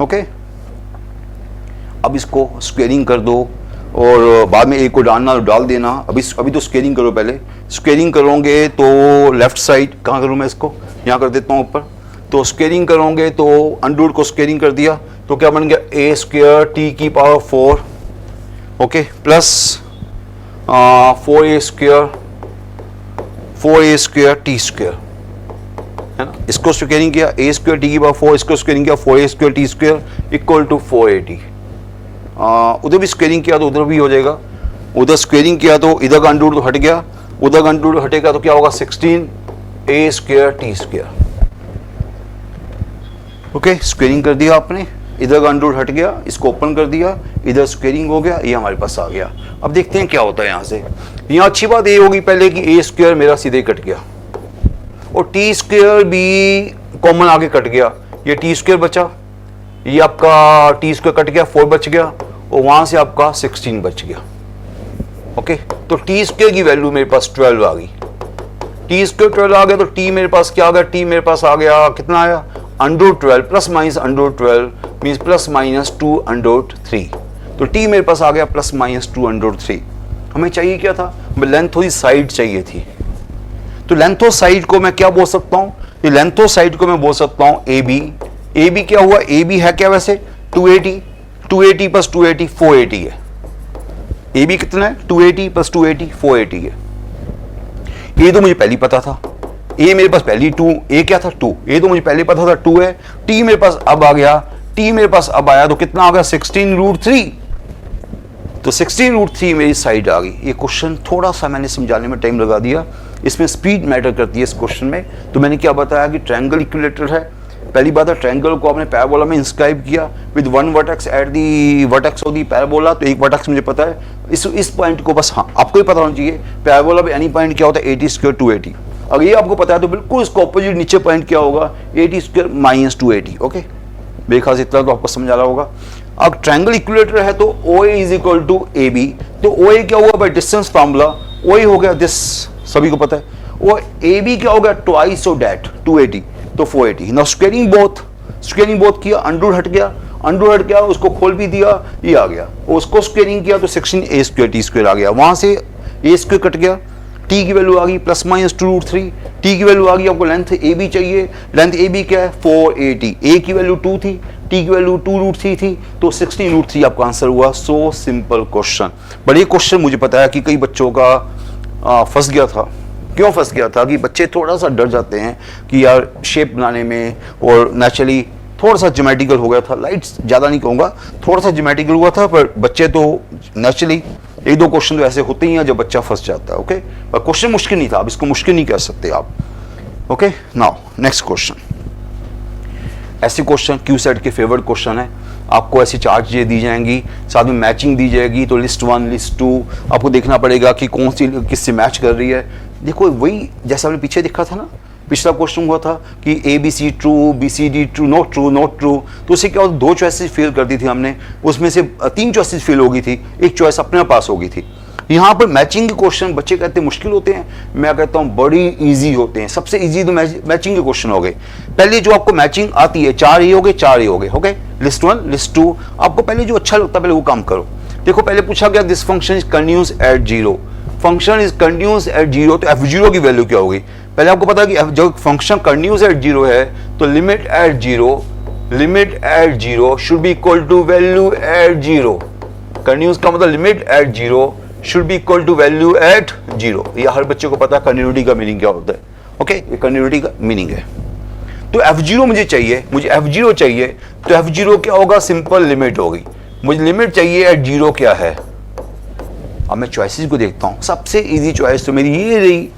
S1: ओके, अब इसको स्क्वेयरिंग कर दो और बाद में a को डालना तो डाल देना। अभी तो स्क्वेयरिंग करो, पहले स्क्वेयरिंग करोगे तो लेफ्ट साइड कहाँ करूँ मैं, इसको यहाँ कर देता हूँ ऊपर। तो स्क्वेयरिंग करोगे तो अंडर को स्क्वेयरिंग कर दिया तो क्या बन गया, a स्क्वायर t की power 4, okay, plus 4a square t square, है ना। इसको स्क्वेयरिंग किया a स्क्वायर t की पावर 4, इसको स्क्वेयरिंग किया 4a square t square equal to 480। उधर भी स्क्वेयरिंग किया तो उधर भी हो जाएगा, उधर स्क्वेयरिंग किया तो इधर का अंडर तो हट गया, उधर का अंडर हटेगा तो क्या होगा, 16a square t square. Okay, squaring कर दिया आपने, इधर का अंडर हट गया, इसको ओपन कर दिया, इधर स्क्वेयरिंग हो गया, ये हमारे पास आ गया। अब देखते हैं क्या होता है यहाँ से। यहाँ अच्छी बात ये होगी पहले कि a स्क्वायर मेरा सीधे कट गया और t स्क्वायर भी कॉमन आगे कट गया, ये t स्क्वायर बचा, ये आपका t स्क्वायर कट गया, 4 बच गया, और वहां से आपका 16 बच गया। ओके, तो t स्क्वायर की वैल्यू मेरे पास 12 आ गई, t स्क्वायर 12 आ गया, तो t मेरे पास क्या आ गया, t मेरे पास आ गया कितना आया, under 12 plus minus under 12 means plus minus 2 under 3। तो t मेरे पास आ गया प्लस माइनस 2 अंडर 3। हमें चाहिए क्या था, लेंथ ऑफ साइड चाहिए थी। तो लेंथ ऑफ साइड को मैं क्या बोल सकता हूँ, ये लेंथ ऑफ साइड को मैं बोल सकता हूँ AB। AB क्या हुआ, AB है क्या वैसे 280, 280 प्लस 280 480 है। AB कितना है, 280 प्लस 280 480 है। ये तो मुझे पहले ही पता था, A मेरे पास पहले 2, A क्या था 2, A तो मुझे पहले पता था 2 है। T मेरे पास अब आ गया, T मेरे पास अब आया तो कितना आ गया, 16√3। तो 16√3 मेरी साइड आ गई। ये क्वेश्चन थोड़ा सा मैंने समझाने में टाइम लगा दिया, इसमें स्पीड मैटर करती है इस क्वेश्चन में। तो मैंने क्या बताया कि ट्रायंगल इक्विलेटर है। पहली बात है, ट्रायंगल को आपने पैराबोला में इंस्क्राइब किया with one vertex at the vertex of the parabola. तो एक वर्टेक्स मुझे पता है, इस पॉइंट को बस, हाँ आपको ही पता होना चाहिए पैराबोला में एनी पॉइंट क्या होता है, 80 स्क्वायर 280। अगर ये आपको पता है तो बिल्कुल इसको ऑपोजिट नीचे पॉइंट क्या होगा, 80 स्क्वायर माइनस 280। ओके, मेरे ख्याल से इतना तो आपको समझ आ रहा होगा। अब ट्रायंगल इक्विलेटर है तो OA is equal to AB। तो OA क्या हुआ बाय डिस्टेंस फार्मूला, OA हो गया दिस, सभी को पता है। वो AB क्या हो गया, ट्वाइस ऑफ दैट 280, तो 480। नाउ स्क्वेयरिंग बोथ किया, अंडर हट गया, उसको खोल भी दिया, ये आ गया, उसको स्क्वेयरिंग किया तो 16a स्क्वायर t स्क्वायर आ गया। वहां से a स्क्वायर कट गया, t की वैल्यू आ गई प्लस माइनस 2√3, टी की वैल्यू आ गई, आपको लेंथ ए बी चाहिए, लेंथ ए बी क्या है 480, ए की वैल्यू 2 थी, टी की वैल्यू 2√3 थी, तो 16√3 आपका आंसर हुआ। सो सिंपल क्वेश्चन। बट ये क्वेश्चन मुझे पता है कि कई बच्चों का फंस गया था। क्यों फंस गया था कि बच्चे थोड़ा सा डर जाते हैं कि यार शेप बनाने में, और नेचुरली थोड़ा सा ज्योमेट्रिकल हो गया था, लाइट्स ज़्यादा नहीं कहूँगा, थोड़ा सा ज्योमेट्रिकल हुआ था, पर बच्चे तो नेचुरली एक दो क्वेश्चन तो ऐसे होते ही हैं जब बच्चा फंस जाता है। ओके, पर क्वेश्चन मुश्किल नहीं था, आप इसको मुश्किल नहीं कह सकते आप। Okay, now next question. ऐसे क्वेश्चन क्यू सेट के फेवरेट क्वेश्चन है। आपको ऐसी चार्ट दी जाएंगी, साथ में मैचिंग दी जाएगी, तो लिस्ट 1 लिस्ट 2 आपको देखना पड़ेगा कि कौन सी किससे मैच कर रही है। देखो वही जैसा हमने पीछे देखा था ना, पिछला क्वेश्चन हुआ था कि A B C true, B C D true, not true, not true, तो उससे क्या होता, 2 चॉइसेस फेल कर दी थी हमने, उसमें से 3 चॉइसेस फेल हो गई थी, एक चॉइस अपने पास हो गई थी। यहाँ पर मैचिंग के क्वेश्चन बच्चे कहते हैं मुश्किल होते हैं, मैं कहता हूँ बड़ी इजी होते हैं। सबसे इजी तो मैचिंग के क्वेश्चन हो गए। पहले जो आपको मैचिंग आती है 4 ए हो गए, 4 ए हो गए, ओके, लिस्ट 1 लिस्ट 2, आपको पहले जो अच्छा लगता है पहले वो काम करो। देखो पहले पूछा गया this function is continuous at 0, function is continuous at 0, तो f0 की वैल्यू क्या होगी। पहले आपको पता है कि जब फंक्शन कंटिन्यूअस एट 0 है तो limit at 0 should be equal to value at 0। Continuous का मतलब limit at 0 should be equal to value at 0। ये हर बच्चे को पता है कंटिन्यूटी का मीनिंग क्या होता है। ओके, ये कंटिन्यूटी का मीनिंग है। तो f0 मुझे चाहिए, मुझे f0 चाहिए, तो f0 क्या होगा, सिंपल लिमिट होगी। मुझे लिमिट चाहिए एट 0 क्या है। अब मैं चॉइसेस को देखता हूं, सबसे इजी चॉइस तो मेरी ये रही,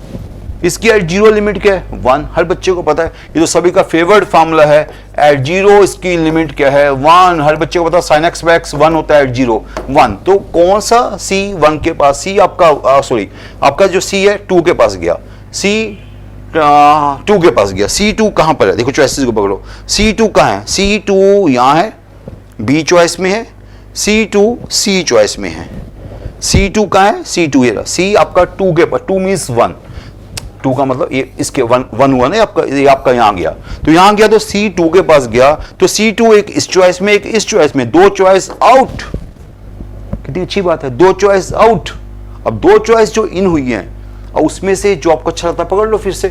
S1: इसकी एट 0 लिमिट क्या है 1, हर बच्चे को पता है, ये तो सभी का फेवरेट फार्मूला है। एट 0 इसकी लिमिट क्या है 1, हर बच्चे को पता है sin x by x 1 होता है एट 0 1। तो कौन सा c 1 के पास, c आपका सॉरी आपका जो c है 2 के पास गया, c 2 के पास गया, c2 कहां पर है, देखो चॉइसेस को पकड़ो, c2 कहां है, c2 यहां है, b चॉइस में है, c2 c चॉइस में है, c2 कहां है, c2 ये रहा, c आपका 2 के पास, 2 मींस 1, 2 का मतलब ये इसके 1 हुआ ना आपका, ये आपका यहां गया, तो यहां गया तो c2 के पास गया, तो c2 एक इस चॉइस में एक इस चॉइस में, 2 चॉइस आउट। कितनी अच्छी बात है, 2 चॉइस आउट। अब 2 चॉइस जो इन हुई हैं और उसमें से जो आपको अच्छा लगता है पकड़ लो फिर से।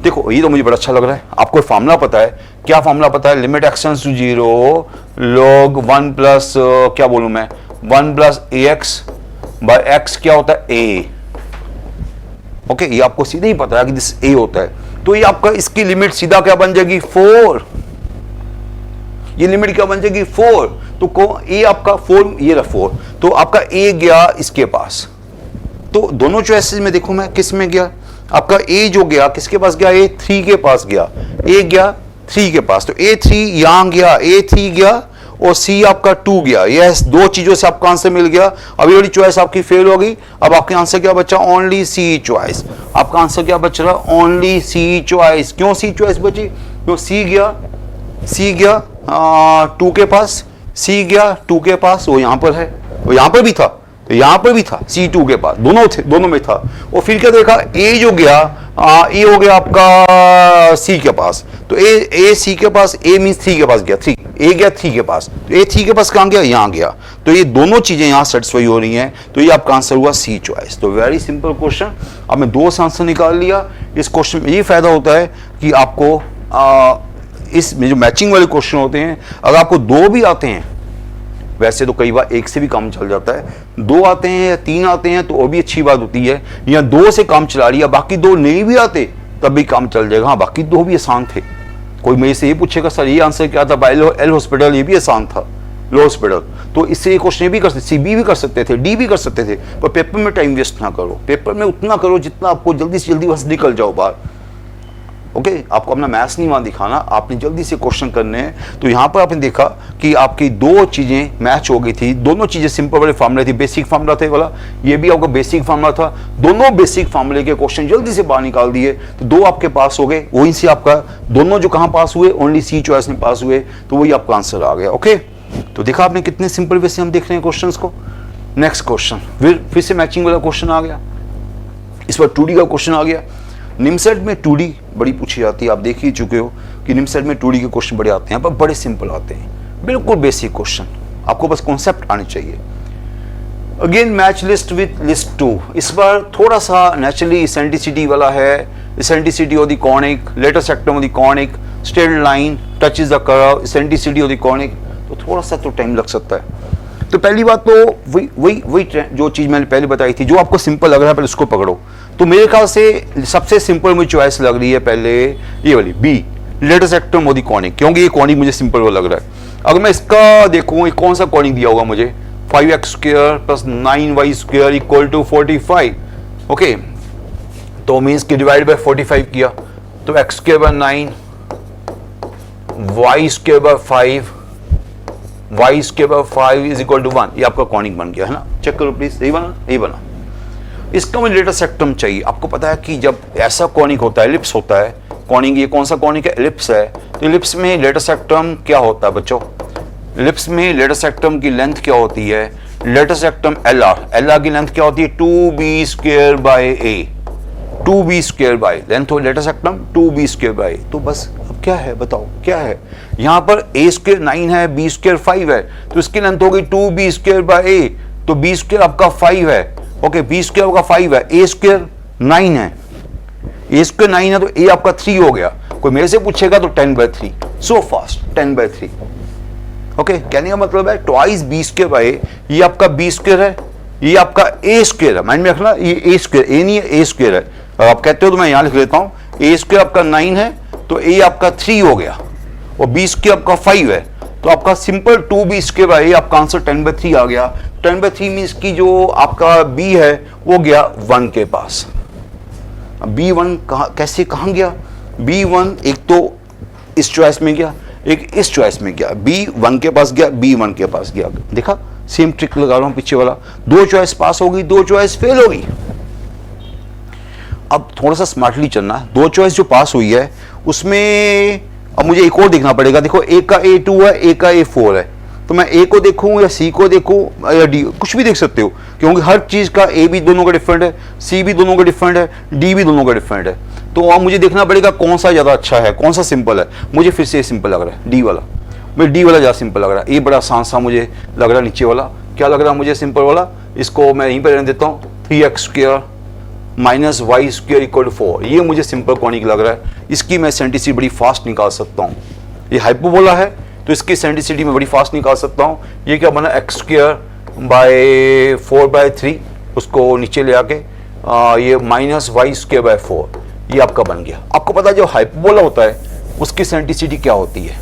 S1: देखो ये तो मुझे बड़ा अच्छा लग रहा है, आपको फार्मूला पता है, क्या फार्मूला पता है, limit x tends to 0 log 1 plus क्या बोलूं मैं 1 प्लस ax बाय x क्या होता है a। ओके, ये आपको सीधे ही पता है कि दिस a होता है, तो ये आपका इसकी लिमिट सीधा क्या बन जाएगी 4, ये लिमिट क्या बन जाएगी 4, तो a आपका 4, ये रहा 4, तो आपका a गया इसके पास। तो दोनों चॉइसेस में देखो मैं किस में गया, आपका a जो गया किसके पास गया, a 3 के पास गया, a गया 3 के पास, तो a3 यहां गया, a3 गया और c आपका 2 गया। यस, 2 चीजों से आपका आंसर मिल गया। अभी वाली चॉइस आपकी फेल हो गई, अब आपके आंसर क्या बचा, ओनली c चॉइस। आपका आंसर क्या बच रहा, ओनली c चॉइस। क्यों c चॉइस बची, क्यों c गया 2 के पास, c गया 2 के पास, वो यहां पर है, वो यहां पर भी था, तो यहां पर भी था, c2 के पास, दोनों थे, दोनों में था। और फिर क्या देखा, a जो गया a हो गया आपका c के पास, तो a c के पास, a मींस 3 के पास गया, 3 a गया 3 के पास, तो a 3 के पास कहां गया, यहां गया, तो ये दोनों चीजें यहां सेटिस्फाई हो रही हैं, तो ये आपका आंसर हुआ c चॉइस। तो वेरी सिंपल क्वेश्चन, अब मैं 2 आंसर निकाल लिया। इस क्वेश्चन में ये फायदा होता है कि आपको इसमें जो मैचिंग वाले क्वेश्चन होते हैं, अगर आपको 2 भी आते हैं, वैसे तो कई बार 1 से भी काम चल जाता है, 2 आते हैं या 3 आते हैं तो और भी अच्छी बात होती है, या 2 से काम चला रही है, बाकी 2 नहीं भी आते तब भी काम चल जाएगा। हाँ, बाकी 2 भी आसान थे। कोई मेरे से ये पूछेगा सर ये आंसर क्या था, एल हॉस्पिटल, ये भी आसान था, लो हॉस्पिटल, तो इससे ये क्वेश्चन ये भी कर सकते, सी बी भी कर सकते थे, डी भी कर सकते थे, पर पेपर में टाइम वेस्ट ना करो, पेपर में उतना करो जितना आपको जल्दी से जल्दी बस निकल जाओ बाहर। ओके, आपको अपना मैथ्स नहीं वहाँ दिखाना, आपने जल्दी से क्वेश्चन करने हैं। तो यहाँ पर आपने देखा कि आपकी 2 चीज़ें मैच हो गई थी, दोनों चीज़ें सिंपल वाले फार्मूले थी, बेसिक फार्मूला थे वाला, ये भी आपका बेसिक फार्मूला था, दोनों बेसिक फार्मूले के क्वेश्चन जल्दी से बाहर निकाल दिए, तो 2 आपके पास हो गए। वहीं से आपका दोनों जो कहाँ पास हुए, ओनली सी चॉइस में पास हुए, तो वही आपका आंसर आ गया। ओके, तो देखा आपने कितने सिंपल वे से हम देख रहे हैं क्वेश्चन को। नेक्स्ट क्वेश्चन फिर से मैचिंग वाला क्वेश्चन आ गया, इस बार 2D का क्वेश्चन आ गया। निमसेट में 2D बड़ी पूछी जाती है, आप देख ही चुके हो कि निमसेट में 2D के क्वेश्चन बड़े आते हैं, पर बड़े सिंपल आते हैं, बिल्कुल बेसिक क्वेश्चन, आपको बस कॉन्सेप्ट आने चाहिए। Again match list with list 2, इस बार थोड़ा सा नेचुरली सेंटिसिटी वाला है, eccentricity of the conic, lateral sectum of the conic, straight line touches the curve, eccentricity of the conic, तो थोड़ा सा तो टाइम लग सकता है। तो पहली बात तो वही जो चीज़ मैंने पहले बताई थी, जो आपको सिंपल लग रहा है पहले उसको पकड़ो। तो मेरे ख्याल से सबसे सिंपल मुझे चॉइस लग रही है पहले ये वाली बी, लेटेral सेक्टम ऑफ द कॉनिक, क्योंकि ये कॉनिक मुझे सिंपल वो लग रहा है। अगर मैं इसका देखूँ ये कौन सा कॉनिक दिया होगा मुझे, 5x² + 9y² equal to 45, okay, तो मीन्स कि डिवाइड बाय 45 किया तो x² / 9 y² / 5 y² / 5 is equal to 1, ये आपका कॉनिक बन गया है ना। चेक करो प्लीज, यही बना, यही बना। इसका मुझे लेटेral सेक्टम चाहिए। आपको पता है कि जब ऐसा कॉनिक होता है, एलिप्स होता है, कॉनिक ये कौन सा कॉनिक है, एलिप्स है, तो एलिप्स में लेटेral सेक्टम क्या होता है बच्चों, एलिप्स में लेटेral सेक्टम की लेंथ क्या होती है, लेटेral सेक्टम LR की लेंथ क्या होती है 2b² / a, 2b² by length हो लेटेral सेक्टम 2b² बाय। तो बस अब क्या है बताओ क्या है, यहाँ पर a² 9 है, b² 5 है, तो इसकी लेंथ हो गई 2b² बाय a, तो b² आपका 5 है, ओके, b² आपका 5 है, a² 9 है, a² 9 है, तो a आपका 3 हो गया। कोई मेरे से पूछेगा तो 10/3, सो फास्ट 10/3, ओके। कहने का मतलब है ट्वाइस b² बाय, ये आपका b² है, ये आपका a² है, माइंड में रखना, ये a², a नहीं है, a² है। आप कहते हो तो मैं यहां लिख लेता हूं, a² आपका 9 है तो a आपका 3 हो गया, और b² आपका 5 है, तो आपका सिंपल 2b² बाय आपका आंसर 10/3 आ गया। 10/3 मीन्स की जो आपका b है वो गया 1 के पास। b1 कैसे कहाँ गया, b1 एक तो इस चॉइस में गया, एक इस चॉइस में गया, b1 के पास गया, b1 के पास गया, देखा सेम ट्रिक लगा रहा हूं पीछे वाला, दो चॉइस पास होगी, दो चॉइस फेल होगी। अब थोड़ा सा स्मार्टली चलना, दो चॉइस जो पास हुई है उसमें अब मुझे एक और देखना पड़ेगा। देखो एक का A2 है, एक का A4 है, तो मैं A को देखूं या C को देखूं या D, कुछ भी देख सकते हो, क्योंकि हर चीज का A भी दोनों का डिफरेंट है, C भी दोनों का डिफरेंट है, D भी दोनों का डिफरेंट है। तो अब मुझे देखना पड़ेगा कौन सा ज्यादा अच्छा है, कौन सा सिंपल है। मुझे फिर से सिंपल लग रहा है D वाला, मुझे D वाला ज्यादा सिंपल लग रहा है। ये बड़ा आसान सा मुझे लग रहा है, नीचे वाला क्या लग रहा है मुझे, सिंपल वाला। इसको मैं यहीं पर रहने देता हूँ, 3x² - y² इक्वल टू 4, ये मुझे सिंपल कॉनिक लग रहा है। इसकी मैं सेंटिसिटी बड़ी फास्ट निकाल सकता हूँ। ये हाइपोबोला है तो इसकी सेंटिसिटी में बड़ी फास्ट निकाल सकता हूँ। ये क्या बना, x² / 4/3, उसको नीचे ले आके ये -y² / 4, ये आपका बन गया। आपको पता है जो हाइपोबोला होता है उसकी सेंटिसिटी क्या होती है,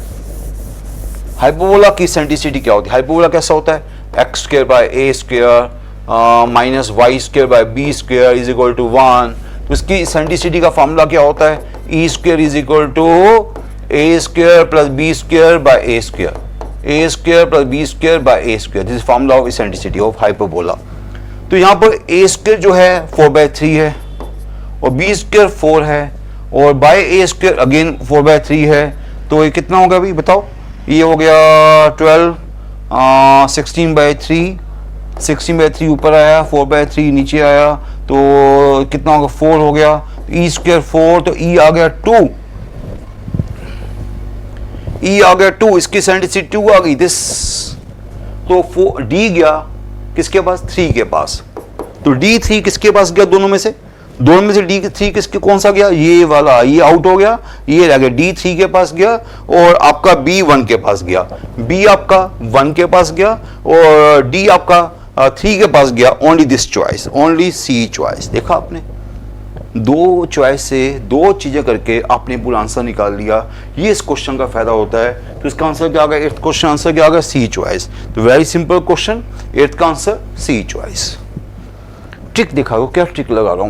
S1: हाइपोबोला की सेंटिसिटी क्या होती है, हाइपोबोला कैसा होता है, x² / a² -y² / b² is equal to 1। तो इसकी सेंटिसिटी का फॉर्मूला क्या होता है, e² is equal to a² + b² / a², a² + b² / a², this formula of eccentricity of hyperbola. तो यहाँ पर a² जो है 4/3 है, और b² 4 है, और बाय a² अगेन 4/3 है, तो ये कितना होगा अभी बताओ, ये हो गया 12, 16/3, 16/3 ऊपर आया, 4/3 नीचे आया, तो कितना होगा 4 हो गया, e² 4, तो e आ गया 2, e आ गया 2, इसकी सेंटिसिटी 2 आ गई दिस। तो d गया किसके पास, 3 के पास, तो d3 किसके पास गया, दोनों में से d3 किसके कौन सा गया, ये वाला, ये आउट हो गया, ये रह गया, d3 के पास गया, और आपका b1 के पास गया, b आपका 1 के पास गया, और d आपका 3 के पास गया। Only this choice, only C choice. देखा आपने, दो चॉइस से दो चीजें करके आपने पूरा आंसर निकाल लिया। ये इस क्वेश्चन का फायदा होता है। तो इसका आंसर क्या आ गया, 8th क्वेश्चन आंसर क्या आ गया, C चॉइस। तो वेरी सिंपल क्वेश्चन, 8th का आंसर C चॉइस। ट्रिक दिखा दो, क्या ट्रिक लगा रहा हूं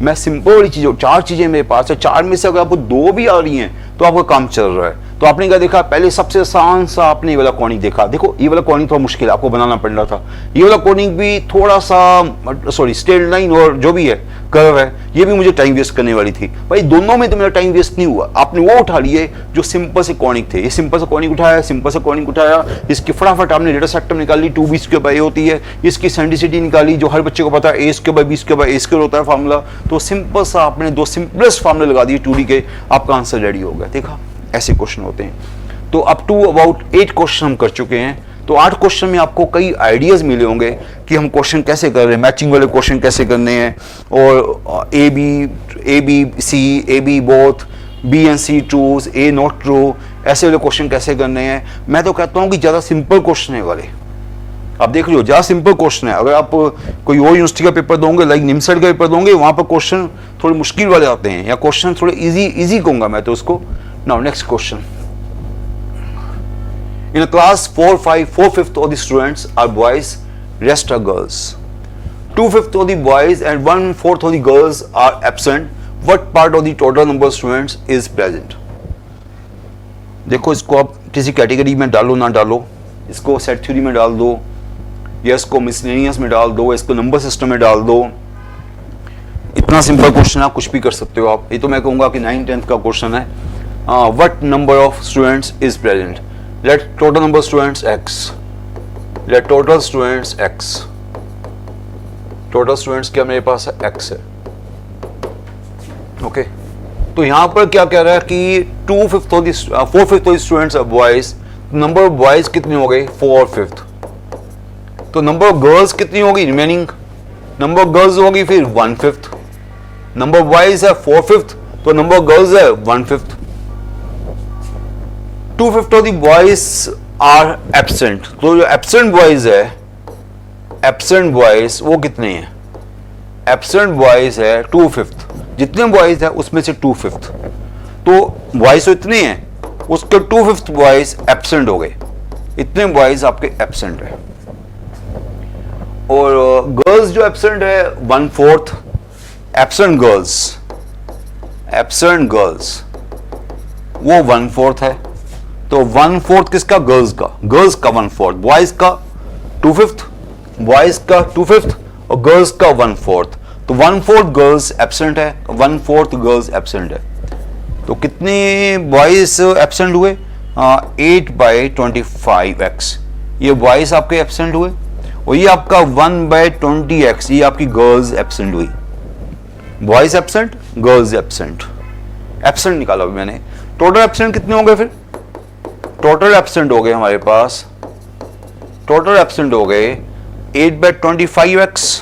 S1: मैं सिंपल वाली चीज़, 4 चीज़ें मेरे पास है, 4 में से अगर आपको 2 भी आ रही हैं तो आपका काम चल रहा है। तो आपने क्या देखा, पहले सबसे आसान सा आपने ये वाला कॉर्निंग देखा। देखो ये वाला कॉर्निंग थोड़ा मुश्किल है, आपको बनाना पड़ रहा था। ये वाला कॉर्निंग भी थोड़ा सा सॉरी स्ट्रेट लाइन और जो भी है कर्व है, ये भी मुझे टाइम वेस्ट करने वाली थी। भाई दोनों में तो मेरा टाइम वेस्ट नहीं हुआ, आपने वो उठा लिए जो सिंपल से कॉर्निंग थे। ये सिंपल से कॉर्निंग उठाया, सिंपल से कॉर्निंग उठाया, इसकी फटाफट आपने लेटेस्ट सेक्टर निकाली, 2b² होती है, इसकी सेंटिसिटी निकाली जो हर बच्चे को पता है, a² b² a² होता है फार्मूला। तो सिंपल सा आपने 2 सिंपलेस्ट फार्मूले लगा दिए 2D के, आपका आंसर रेडी हो गया। देखा, ऐसे क्वेश्चन होते हैं। तो अप टू अबाउट 8 क्वेश्चन हम कर चुके हैं। तो तो 8 क्वेश्चन में आपको कई आइडियाज मिले होंगे कि हम क्वेश्चन कैसे कर रहे हैं, मैचिंग वाले क्वेश्चन कैसे करने हैं, और A B C, A B both, B and C trues, A not true, ऐसे वाले क्वेश्चन कैसे करने हैं। मैं तो कहता हूँ कि ज़्यादा सिंपल क्वेश्चन है वाले, आप देख लो ज़्यादा सिंपल क्वेश्चन है। अगर आप कोई और यूनिवर्सिटी का पेपर दोगे, लाइक निमसेट का पेपर दोगे, वहाँ पर क्वेश्चन थोड़े मुश्किल वाले आते हैं, या क्वेश्चन थोड़े इजी कहूँगा मैं तो उसको। Now next question, in class 4/5 of the students are boys, rest are girls. 2/5 of the boys and 1/4 of the girls are absent. What part of the total number of students is present? देखो इसको आप किसी category में डालो ना डालो, इसको set theory में डाल दो, या इसको मिसलेनियस में डाल दो, इसको नंबर सिस्टम में डाल दो, इतना सिंपल क्वेश्चन आप कुछ भी कर सकते हो आप। ये तो मैं कहूँगा कि 9th-10th का क्वेश्चन है। What number of students is present? Let total number students x, let total students x, total students क्या मेरे पास है, x है। ओके, तो यहां पर क्या कह रहा है कि 4/5 of the students are boys, number of boys कितने हो गए, 4/5। तो नंबर ऑफ गर्ल्स कितनी होगी, रिमेनिंग नंबर ऑफ गर्ल्स होगी फिर 1/5। नंबर ऑफ बॉयज है 4/5, तो नंबर ऑफ गर्ल्स है 1/5। 2/5 of the boys are absent, तो जो एब्सेंट बॉयज है, एब्सेंट बॉयज वो कितने हैं, एब्सेंट बॉयज है 2/5, जितने बॉयज है उसमें से 2/5, तो बॉयज तो इतने हैं, उसके 2/5 बॉयज एब्सेंट हो गए, इतने बॉयज आपके एब्सेंट है। और गर्ल्स जो एब्सेंट है 1/4, एब्सेंट गर्ल्स वो 1/4 है, तो 1/4 किसका, गर्ल्स का 1/4, बॉयज का 2/5, बॉयज का 2/5 और गर्ल्स का 1/4, तो 1/4 गर्ल्स एब्सेंट है, 1/4 गर्ल्स एब्सेंट है। तो कितने बॉयज एब्सेंट हुए, 8/25x, ये बॉयज आपके एब्सेंट हुए, और ये आपका 1/20x, ये आपकी गर्ल्स एब्सेंट हुई। Boys absent, girls absent, absent निकाला मैंने। टोटल एब्सेंट कितने हो गए, फिर टोटल एब्सेंट हो गए हमारे पास, टोटल एब्सेंट हो गए 8/25x,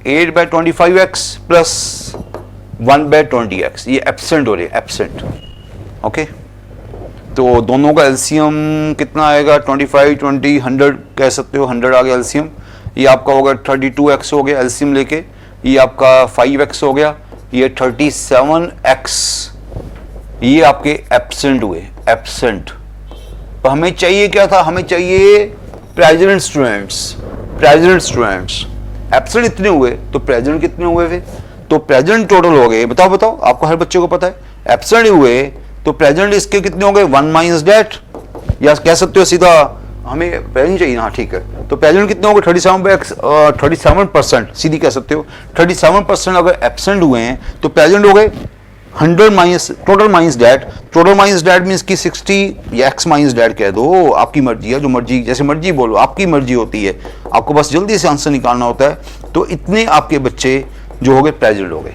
S1: 8/25x प्लस 1/20x, ये एब्सेंट हो रही है, एब्सेंट। ओके, तो दोनों का एलसीएम कितना आएगा, 25, 20, 100 कह सकते हो, 100 आ गया एलसीएम। ये आपका होगा 32x हो गया एलसीएम लेके, ये आपका 5x हो गया, ये 37x, ये आपके एब्सेंट हुए, एब्सेंट। तो हमें चाहिए क्या था, हमें चाहिए present students, present students. Absent इतने हुए तो प्रेजेंट कितने हुए फिर, तो प्रेजेंट टोटल हो गए, बताओ आपको हर बच्चे को पता है, एब्सेंट हुए तो प्रेजेंट इसके कितने हो गए, 1 - डेट, या कह सकते हो सीधा हमें प्रेजेंट चाहिए ना, ठीक है, तो प्रेजेंट कितने हो गए 37%, सीधी कह सकते हो 37% अगर एब्सेंट हुए हैं तो प्रेजेंट हो गए 100 minus total minus that, total minus that means की 60 या x माइनस डेट कह दो, आपकी मर्जी है, जो मर्जी जैसे मर्जी बोलो, आपकी मर्जी होती है, आपको बस जल्दी से आंसर निकालना होता है। तो इतने आपके बच्चे जो हो गए प्रेजेंट हो गए,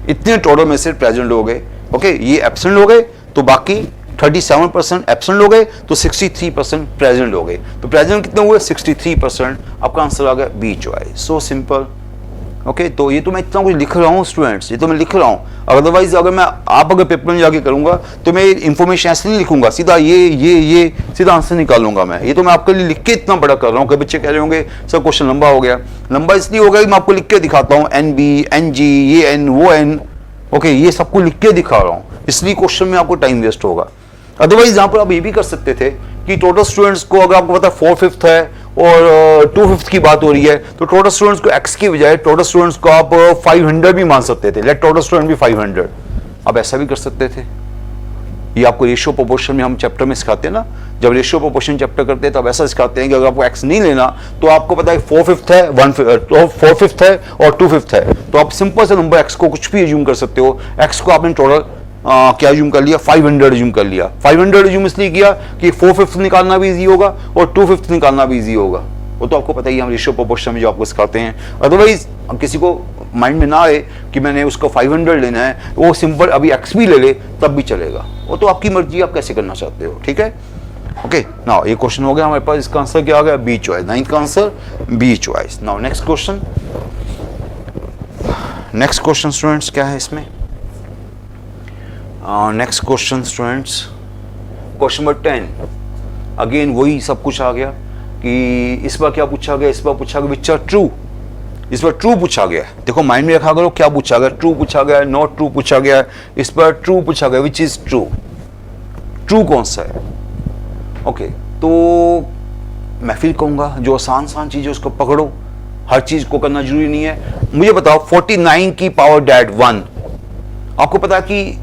S1: इतने टोटल में से प्रेजेंट हो गए। ओके, ये एब्सेंट हो गए तो बाकी 37% एब्सेंट हो गए, तो 63% प्रेजेंट हो गए। तो प्रेजेंट कितने हुए, 63%, आपका आंसर आ गया B choice. So simple. Okay, तो ये तो मैं इतना कुछ लिख रहा हूँ स्टूडेंट्स, ये तो मैं लिख रहा हूँ, अदरवाइज अगर मैं अगर पेपर में जाके करूंगा तो मैं इन्फॉर्मेशन ऐसे नहीं लिखूंगा सीधा ये सीधा आंसर निकालूंगा मैं। ये तो मैं आपके लिए लिख के इतना बड़ा कर रहा हूँ कि बच्चे कह रहे होंगे सर क्वेश्चन लंबा हो गया। लंबा इसलिए हो गया कि मैं आपको लिख के दिखाता हूँ, NB, NG, ये N वो N, ओके, ये सबको लिख के दिखा रहा हूँ, इसलिए क्वेश्चन में आपको टाइम वेस्ट होगा। अदरवाइज यहाँ पर आप ये भी कर सकते थे कि टोटल स्टूडेंट्स को अगर आपको पता है 4/5 है और 2/5 की बात हो रही है, तो टोटल स्टूडेंट्स को x की बजाय टोटल स्टूडेंट्स को आप 500 भी मान सकते थे, लेट टोटल स्टूडेंट भी 500, आप ऐसा भी कर सकते थे। ये आपको रेशियो प्रोपोर्शन में हम चैप्टर में सिखाते हैं ना, जब रेशियो प्रोपोर्शन चैप्टर करते हैं तब ऐसा सिखाते हैं कि अगर आपको x नहीं लेना तो आपको पता है 4/5 है, 4/5 है और 2/5 है, तो आप सिंपल से नंबर x को कुछ भी एज्यूम कर सकते हो। x को आपने टोटल क्या एज्यूम कर लिया, 500 एज्यूम कर लिया। 500 एज्यूम इसलिए किया कि 4/5 निकालना भी इजी होगा और 2/5 निकालना भी इजी होगा, वो तो आपको पता ही है, हम रेशियो प्रोपोर्शन में जो आपको सिखाते हैं। अदरवाइज किसी को माइंड में ना आए कि मैंने उसको 500 लेना है, वो सिंपल अभी x भी ले ले तब भी चलेगा, वो तो आपकी मर्जी, आप कैसे करना चाहते हो। ठीक है, ओके नाउ ये क्वेश्चन हो गया हमारे पास, इसका आंसर क्या आ गया, बी चॉइस, 9th का answer B choice. Now next question, next question students क्या है इसमें, next question students, question number 10, again वही सब कुछ आ गया कि इस बार क्या पूछा गया, इस बार पूछा गया विच आर ट्रू, इस बार ट्रू पूछा गया। देखो माइंड में रखा करो क्या पूछा गया, ट्रू पूछा गया, नॉट ट्रू पूछा गया, इस बार ट्रू पूछा गया, विच इज ट्रू, ट्रू कौन सा है। ओके तो मैं फिर कहूंगा जो आसान आसान चीज है उसको पकड़ो, हर चीज को करना जरूरी नहीं है। मुझे बताओ 49 की पावर डैट 1, आपको पता है कि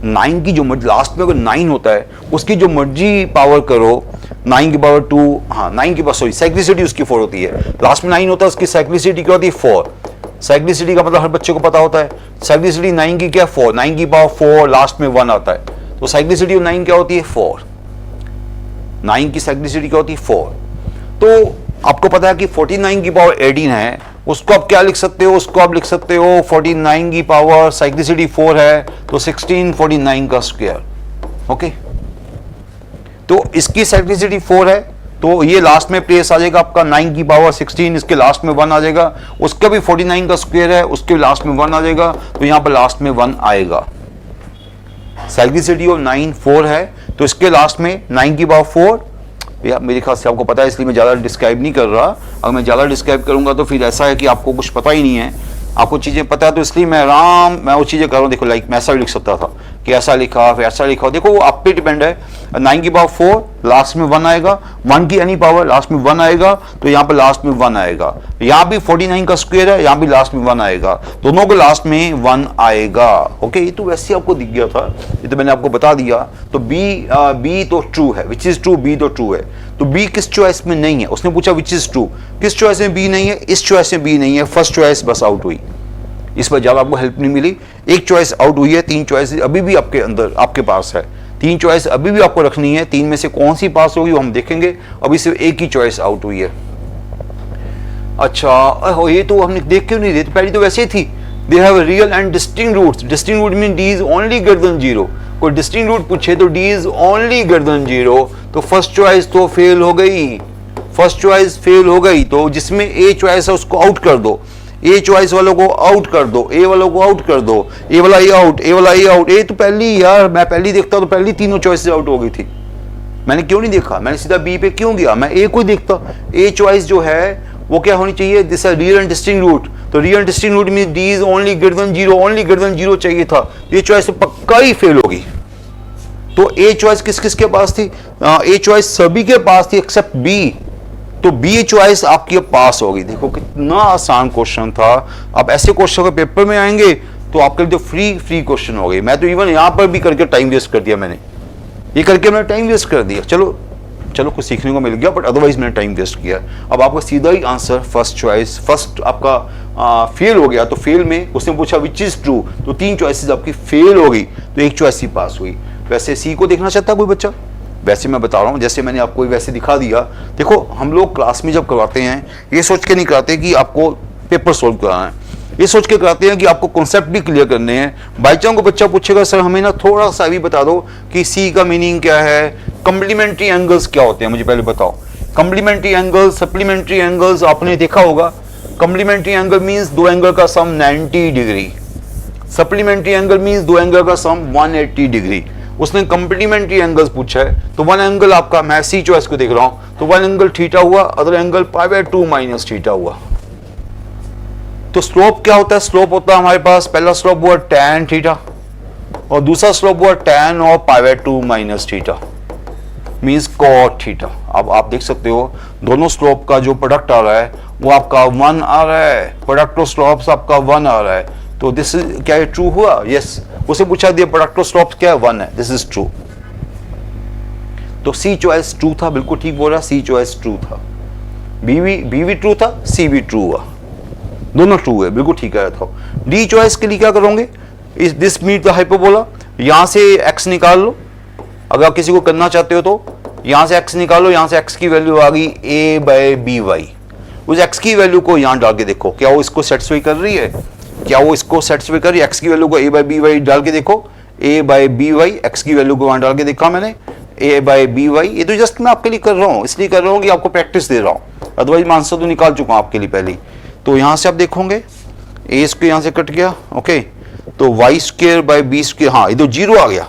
S1: 9 की जो मर्जी लास्ट में अगर 9 होता है उसकी जो मर्जी पावर करो, 9 की पावर 2, हाँ 9 की पावर सॉरी साइक्लिसिटी उसकी 4 होती है, लास्ट में 9 होता है उसकी साइक्लिसिटी क्या होती है 4। साइक्लिसिटी का मतलब हर बच्चे को पता होता है, साइक्लिसिटी 9 की क्या 4, 9 की पावर 4 लास्ट में 1 आता है, तो साइक्लिसिटी 9 क्या होती है 4, 9 की साइक्लिसिटी क्या होती है 4। तो आपको पता है कि 49 की पावर 18 है, उसको आप क्या लिख सकते हो, उसको आप लिख सकते हो 49 की पावर साइक्लिसिटी 4 है तो 1649 का स्क्वायर। ओके तो इसकी साइक्लिसिटी 4 है तो ये लास्ट में प्लेस आ जाएगा आपका 9 की पावर 16, इसके लास्ट में 1 आ जाएगा, उसका भी 49 का स्क्वायर है, उसके लास्ट में 1 आ जाएगा, तो यहां पर लास्ट में 1 आएगा। साइक्लिसिटी ऑफ 9 4 है तो इसके लास्ट में 9 की पावर 4, या मेरे ख्याल से आपको पता है इसलिए मैं ज़्यादा डिस्क्राइब नहीं कर रहा, अगर मैं ज़्यादा डिस्क्राइब करूंगा तो फिर ऐसा है कि आपको कुछ पता ही नहीं है, आपको चीज़ें पता है तो इसलिए मैं वो चीज़ें कर रहा हूँ। देखो लाइक मैं ऐसा भी लिख सकता था कि ऐसा लिखा फिर ऐसा लिखा, देखो वो आप पे डिपेंड है। 9 की पावर 4 लास्ट में 1 आएगा, 1 की एनी पावर लास्ट में 1 आएगा, तो यहाँ पर लास्ट में 1 आएगा, यहाँ भी 49 का स्क्वायर है, यहाँ भी लास्ट में 1 आएगा, दोनों के लास्ट में 1 आएगा। ओके ये तो वैसे आपको दिख गया था, ये तो मैंने आपको बता दिया। तो बी तो ट्रू है, विच इज ट्रू, बी तो ट्रू है, तो बी किस चॉइस में नहीं है, उसने पूछा विच इज ट्रू, किस चॉइस में बी नहीं है, इस चॉइस में बी नहीं है, फर्स्ट चॉइस बस आउट हुई, इस पर ज्यादा आपको हेल्प नहीं मिली, एक चॉइस आउट हुई है, 3 चॉइस अभी भी आपके अंदर आपके पास है, 3 चॉइस अभी भी आपको रखनी है, 3 में से कौन सी पास होगी वो हम देखेंगे, अभी सिर्फ एक ही चॉइस आउट हुई है। अच्छा ये तो हमने देख क्यों नहीं रहे, तो पहली तो वैसे थी, they have real and distinct roots, distinct root mean D is only greater than 0, कोई डिस्टिंक्ट रूट पूछे तो D is only greater than 0, तो फर्स्ट चॉइस तो फेल हो गई, फर्स्ट चॉइस फेल हो गई, तो जिसमें ए चॉइस है उसको आउट कर दो, ए चॉइस वालों को आउट कर दो, ए वालों को आउट कर दो, ए वाला ए आउट, ए वाला ए आउट, ए तो पहली यार मैं पहली देखता तो पहली तीनों चॉइसेस आउट हो गई थी, मैंने क्यों नहीं देखा, मैंने सीधा बी पे क्यों गया, मैं ए को ही देखता, ए चॉइस जो है वो क्या होनी चाहिए, this is real and distinct root, तो real and distinct root means D is only greater than 0, only greater than 0 चाहिए था, ये चॉइस तो पक्का ही फेल होगी। तो ए चॉइस किस किस के पास थी, ए चॉइस सभी के पास थी एक्सेप्ट बी, तो बी चॉइस आपकी पास होगी। देखो कितना आसान क्वेश्चन था, अब ऐसे क्वेश्चन के पेपर में आएंगे तो आपके लिए तो फ्री क्वेश्चन हो गए, मैं तो इवन यहां पर भी करके टाइम वेस्ट कर दिया, मैंने ये करके मैंने टाइम वेस्ट कर दिया, चलो कुछ सीखने को मिल गया, बट अदरवाइज मैंने टाइम वेस्ट किया। अब आपका सीधा ही आंसर फर्स्ट चॉइस, फर्स्ट आपका फेल हो गया, तो फेल में उसने पूछा विच इज ट्रू, तो 3 चॉइसेस आपकी फेल हो गई, तो एक चॉइस ही पास हुई। वैसे सी को देखना चाहता कोई बच्चा, वैसे मैं बता रहा हूँ जैसे मैंने आपको वैसे दिखा दिया। देखो हम लोग क्लास में जब करवाते हैं ये सोच के नहीं कराते कि आपको पेपर सोल्व कराना है, ये सोच के कराते हैं कि आपको कॉन्सेप्ट भी क्लियर करने हैं। बाई चांस को बच्चा पूछेगा सर हमें ना थोड़ा सा भी बता दो कि सी का मीनिंग क्या है, कम्प्लीमेंट्री एंगल्स क्या होते हैं, मुझे पहले बताओ। कम्प्लीमेंट्री एंगल्स, सप्लीमेंट्री एंगल्स आपने देखा होगा, कम्प्लीमेंट्री एंगल मीन्स 2 एंगल का सम 90 degree, supplementary angle means 2 angle का सम 180 डिग्री। उसने कम्प्लीमेंट्री एंगल्स पूछा है, तो 1 एंगल आपका, मैं सी चॉइस को देख रहा हूं, तो 1 एंगल थीटा हुआ, अदर एंगल π/2 माइनस थीटा हुआ। तो स्लोप क्या होता है, स्लोप होता है हमारे पास, पहला स्लोप हुआ tan थीटा और दूसरा स्लोप हुआ tan और π/2 minus theta means cot theta. अब आप देख सकते हो दोनों स्लोप का जो प्रोडक्ट आ रहा है वो आपका 1 आ रहा है, प्रोडक्ट ऑफ स्लोप्स आपका 1 आ रहा है, तो दिस इज क्या ये ट्रू हुआ, यस। उसे पूछा दिया प्रोडक्ट ऑफ स्लोप्स क्या है, 1 है, दिस इज ट्रू। तो सी चॉइस ट्रू था, बिल्कुल ठीक बोल रहा, सी चॉइस ट्रू था, बी भी ट्रू था, सी भी ट्रू हुआ, दोनों ट्रू है, बिल्कुल ठीक है था। डी चॉइस के लिए क्या करोगे, इस दिस मीट द हाइपरबोला, यहां से x निकाल लो, अगर किसी को करना चाहते हो तो यहां से x निकालो, यहां से x की वैल्यू आ गई a/by, उस x की वैल्यू को यहां डाल के देखो क्या वो इसको सेटिस्फाई कर रही है, क्या वो इसको सेटिस्फाई कर रही है, x की वैल्यू को a/by डाल के देखो, a/by x की वैल्यू को वहां डाल के देखा मैंने, ए बाई बी वाई, ये तो जस्ट मैं आपके लिए कर रहा हूँ, इसलिए कर रहा हूँ कि आपको प्रैक्टिस दे रहा हूँ, अदरवाइज मैं आंसर तो निकाल चुका हूँ आपके लिए पहले ही। तो यहाँ से आप देखोगे ए स्क्वायर यहाँ से कट गया, ओके, तो Y square by B square, हाँ ये तो जीरो आ गया,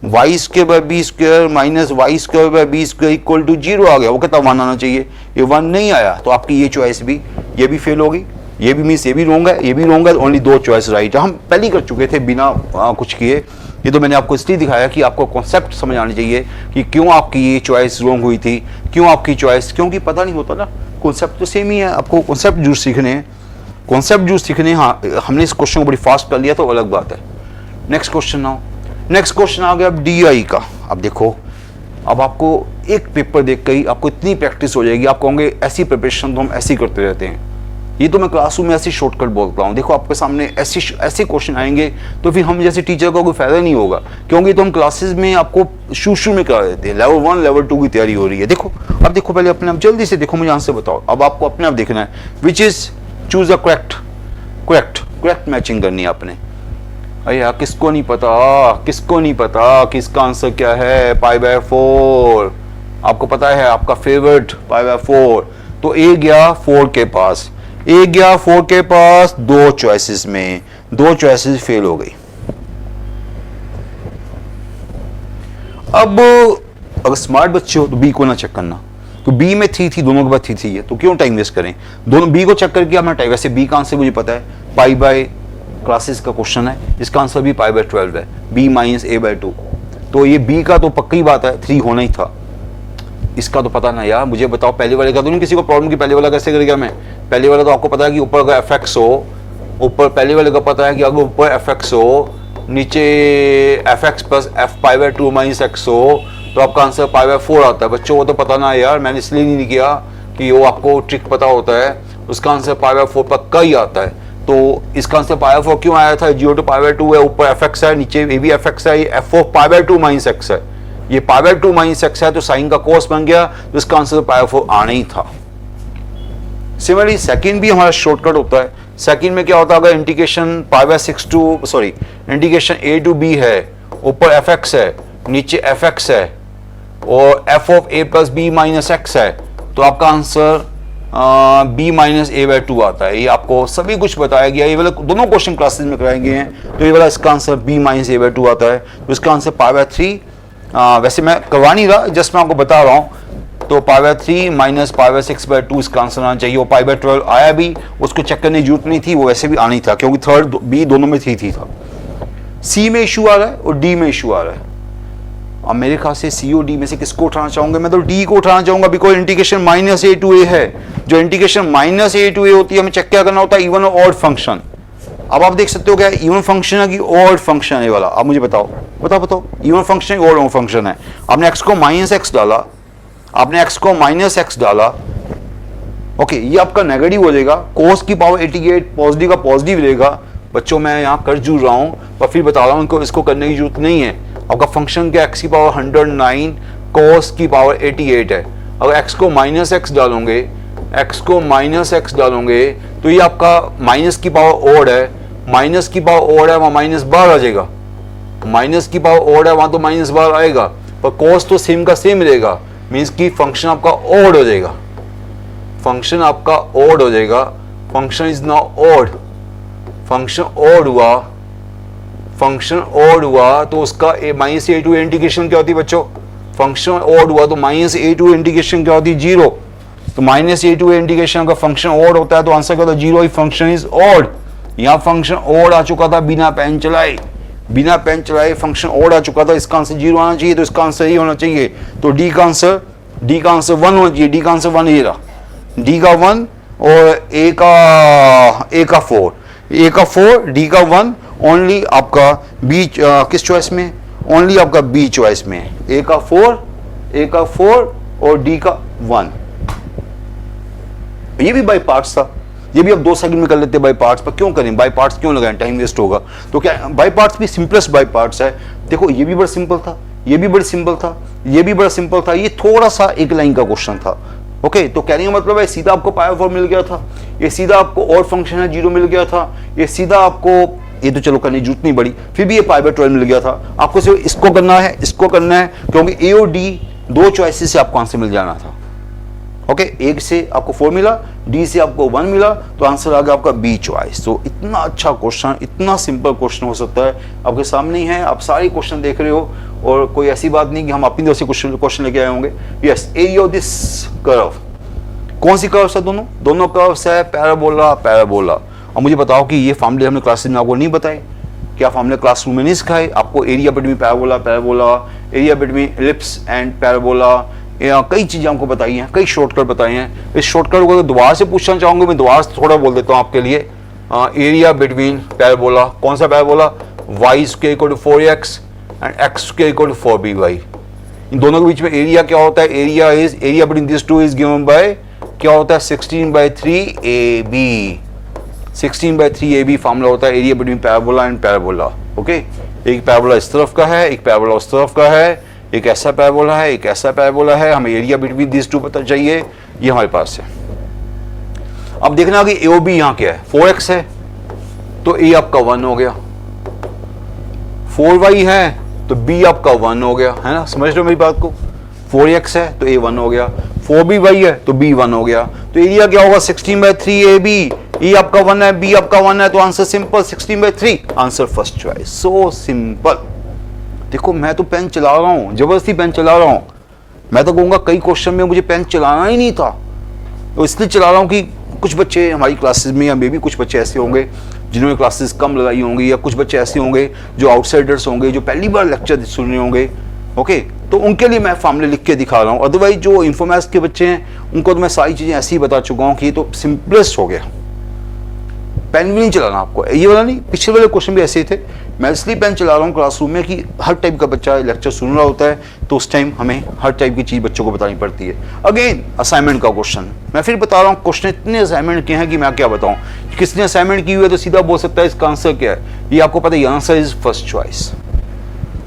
S1: Y square by B square minus Y square by B square equal to zero आ गया। वो कहता 1 आना चाहिए, ये 1 नहीं आया, तो आपकी ये चॉइस भी, ये भी फेल होगी, ये भी मीन्स ये भी रॉन्ग है, ये भी रॉन्ग है, ओनली 2 चॉइस राइट है। हम पहले ही कर चुके थे बिना कुछ किए, ये तो मैंने आपको इसलिए दिखाया कि आपको कॉन्सेप्ट समझ आनी चाहिए कि क्यों आपकी ये चॉइस रॉन्ग हुई थी, क्यों आपकी चॉइस, क्योंकि पता नहीं होता ना, कॉन्सेप्ट तो सेम ही है, आपको कॉन्सेप्ट जो सीखने हैं, कॉन्सेप्ट जो सीखने, हाँ हमने इस क्वेश्चन को बड़ी फास्ट कर लिया तो अलग बात है। Next question now, next question आ गया अब DI का। अब देखो, अब आपको एक पेपर देख के ही आपको इतनी प्रैक्टिस हो जाएगी, आप कहोगे ऐसी प्रिपरेशन तो हम ऐसी करते रहते हैं, ये तो मैं क्लासरूम में ऐसी शॉर्टकट बोलता हूँ। देखो आपके सामने ऐसे क्वेश्चन आएंगे तो फिर हम जैसे टीचर का कोई फायदा नहीं होगा, क्योंकि तो हम क्लासेस में आपको शुरू में करा देते हैं, लेवल 1 लेवल 2 की तैयारी हो रही है। देखो अब देखो, पहले अपने आप जल्दी से देखो, मुझे आंसर बताओ, अब आपको अपने आप देखना है, which is choose a correct matching करनी है आपने। अरे यार किसको नहीं पता किसका आंसर क्या है, π/4, आपको पता है आपका फेवरेट π/4, तो ए गया 4 के पास, ए गया 4 के पास, 2 चॉइसेस में 2 चॉइसेस फेल हो गई। अब अगर स्मार्ट बच्चे हो तो बी को ना चेक करना, तो बी में 3 थी, दोनों के पास 3 है, तो क्यों टाइम वेस्ट करें, दोनों बी को चेक करके अपना टाइम, वैसे बी का आंसर मुझे पता है, π/ क्लासेस का क्वेश्चन है, इसका आंसर भी π/12 है, b - a/2, तो ये b का तो पक्की बात है 3 होना ही था। इसका तो पता ना यार, मुझे बताओ, पहले वाले का तो नहीं किसी को प्रॉब्लम की, पहले वाला कैसे करेगा मैं, पहले वाला तो आपको पता है कि ऊपर अगर fx हो, ऊपर पहले वाले का पता है कि अगर ऊपर fx हो, नीचे fx प्लस f π/2 - x हो, तो आपका आंसर π/4 आता है। बच्चों को तो पता ना यार, मैंने इसलिए नहीं किया कि वो आपको ट्रिक पता होता है, उसका आंसर π/4 पक्का ही आता है। तो इसका आंसर π/4 क्यों आया था, 0 to π/2 है, ऊपर fx है, नीचे ये भी fx है, ये f of π/2 - x है, ये π/2 - x है, तो साइन का कोस बन गया, तो इसका आंसर π/4 आना ही था। सिमिलरली सेकंड भी हमारा शॉर्टकट होता है। सेकंड में क्या होता है, अगर integration integration a to b है, ऊपर fx है, नीचे fx है, और f of a plus b minus x है, तो आपका आंसर b - a/2 आता है। ये आपको सभी कुछ बताया गया, ये वाला दोनों क्वेश्चन क्लासेस में कराए गए हैं, तो ये वाला इसका आंसर b - a/2 आता है, तो इसका आंसर π/3, वैसे मैं करवा नहीं रहा, जस्ट मैं आपको बता रहा हूँ, तो π/3 - π/6/2 इसका आंसर आना चाहिए। वो π/12 आया भी, उसको चेक करने की जरूरत नहीं थी, वो वैसे भी आनी था, क्योंकि थर्ड बी दोनों में 3 था। सी में इशू आ रहा है और डी में इशू आ रहा है। अब मेरे ख्याल से सी और डी में से किसको उठाना चाहूंगा, मैं तो डी को उठाना चाहूंगा, because integration -a to a है, जो इंटीग्रेशन -a to a होती है, हमें चेक क्या करना होता है, इवन और ऑड फंक्शन। अब आप देख सकते हो क्या इवन फंक्शन है कि ऑड फंक्शन है वाला, आप मुझे बताओ इवन फंक्शन है ऑड फंक्शन है। आपने x को -x डाला, आपने x को -x डाला, ओके, ये आपका नेगेटिव हो जाएगा, cos की पावर 88 पॉजिटिव का पॉजिटिव रहेगा। बच्चों मैं यहाँ कर जूझ रहा हूँ, पर फिर बता रहा हूँ इनको, इसको करने की जरूरत नहीं है। आपका फंक्शन क्या, x की पावर 109 cos की पावर 88 है। अगर x को -x डालोगे, x को -x डालोगे, तो ये आपका माइनस की पावर ओड है, माइनस की पावर ओड है, वहाँ -12 आ जाएगा, माइनस की पावर ओड है, वहाँ तो -12 आएगा, पर cos तो सेम का सेम रहेगा, मीन्स कि फंक्शन आपका ओड हो जाएगा, फंक्शन आपका ओड हो जाएगा, function is now odd, function odd हुआ, फंक्शन ओड हुआ, तो उसका -a to a इंटीग्रेशन क्या होती है बच्चों, फंक्शन ओड हुआ तो -a to a इंटीग्रेशन क्या होती है, 0, तो -a to a इंटीग्रेशन का फंक्शन ओड होता है, तो आंसर क्या होता है, 0, फंक्शन इज ओड। यहाँ फंक्शन ओड आ चुका था बिना पेन चलाए फंक्शन ओड आ चुका था, इसका आंसर 0 आना चाहिए, तो इसका आंसर ही होना चाहिए, तो डी का आंसर 1 होना चाहिए, डी का आंसर 1 ये रहा, डी का 1 और ए का 4, डी का 1, ओनली आपका बी किस चॉइस में, ओनली आपका बी चॉइस में, ए का 4 और डी का 1। ये भी बाय पार्ट्स था, ये भी अब 2 सेकंड में कर लेते हैं बाय पार्ट्स, पर क्यों करें बाय पार्ट्स, क्यों लगाएं, टाइम वेस्ट होगा। तो क्या बाय पार्ट्स भी सिंपलेस्ट बाय पार्ट्स है। देखो ये भी बड़ा सिंपल था, ये भी बड़ा सिंपल था, ये भी बड़ा सिंपल था, ये थोड़ा सा एक लाइन का क्वेश्चन था। ओके, तो कहने का मतलब है सीधा आपको π/4 मिल गया था, ये सीधा आपको और फंक्शन है 0 मिल गया था, ये सीधा आपको ये तो चलो करने की जरूरत नहीं पड़ी, फिर भी ये पाई बाय 12 मिल गया था। आपको सिर्फ इसको करना है, इसको करना है, क्योंकि ए और डी दो चॉइसेस से आपको आंसर मिल जाना था। ओके, एक से आपको 4 मिला, डी से आपको 1 मिला, तो आंसर आ गया आपका बी चॉइस। तो इतना अच्छा क्वेश्चन, इतना सिंपल क्वेश्चन हो सकता है, आपके सामने ही है, आप सारे क्वेश्चन देख रहे हो, और कोई ऐसी बात नहीं कि हम अपनी तरफ से क्वेश्चन लेके आए होंगे। Yes, area of this curve, कौन सी कर्व्स है? दोनों कर्व्स है पैराबोला पैराबोला। और मुझे बताओ कि ये फॉर्मूले हमने क्लासेस में आपको नहीं बताए क्या? फॉर्मूले क्लासरूम में नहीं सिखाए आपको? Area between parabola parabola, area between ellipse and parabola, कई चीज़ें हमको बताई हैं, कई शॉर्टकट बताए हैं। इस शॉर्टकट को दोबारा से पूछना चाहूँगा, मैं दोबारा से थोड़ा बोल देता हूँ आपके लिए। एरिया बिटवीन पैराबोला, कौन सा parabola? Y square equal to 4x and X square equal to 4by। इन दोनों के बीच में एरिया क्या होता है? Area between this two is given by क्या होता है? 16/3AB। 16/3AB फॉर्मूला होता है area between parabola and parabola. Okay, एक पैराबोला इस तरफ का है, एक पैराबोला उस तरफ का है, एक ऐसा पैराबोला है, एक ऐसा पैराबोला है, हमें एरिया बिटवीन दिस टू पता चाहिए, ये हमारे पास है। अब देखना कि AOB यहाँ क्या है? 4x है तो A आपका 1 हो गया, 4y है तो B आपका 1 हो गया, है ना? समझ रहे हो मेरी बात को? 4x है तो A 1 हो गया, 4by है तो B 1 हो गया, तो एरिया क्या होगा? 16/3AB। E आपका 1 है, B आपका 1 है, तो answer simple 16/3, answer first choice. So simple. देखो मैं तो पेन चला रहा हूँ, जबरदस्ती पेन चला रहा हूँ। मैं तो कहूँगा कई क्वेश्चन में मुझे पेन चलाना ही नहीं था, तो इसलिए चला रहा हूँ कि कुछ बच्चे हमारी क्लासेस में, या मे भी कुछ बच्चे ऐसे होंगे जिन्होंने क्लासेस कम लगाई होंगी, या कुछ बच्चे ऐसे होंगे जो आउटसाइडर्स होंगे, जो पहली बार लेक्चर सुन रहे होंगे। ओके, तो उनके लिए मैं फॉर्मूले लिख के दिखा रहा हूँ। अदरवाइज जो इन्फॉर्मेटिक्स के बच्चे हैं उनको तो मैं सारी चीज़ें ऐसे ही बता चुका हूँ कि ये तो सिंपलेस्ट हो गया, पेन भी नहीं चलाना आपको। ये वाला नहीं, पिछले वाले क्वेश्चन भी ऐसे ही थे। मैं इसलिए पेन चला रहा हूँ क्लासरूम में कि हर टाइप का बच्चा लेक्चर सुन रहा होता है, तो उस टाइम हमें हर टाइप की चीज़ बच्चों को बतानी पड़ती है। अगेन असाइनमेंट का क्वेश्चन, मैं फिर बता रहा हूँ, क्वेश्चन इतने असाइनमेंट के हैं कि मैं क्या बताऊँ। किसने असाइनमेंट की हुई है तो सीधा बोल सकता है इसका आंसर क्या है, ये आपको पता है, answer is first choice.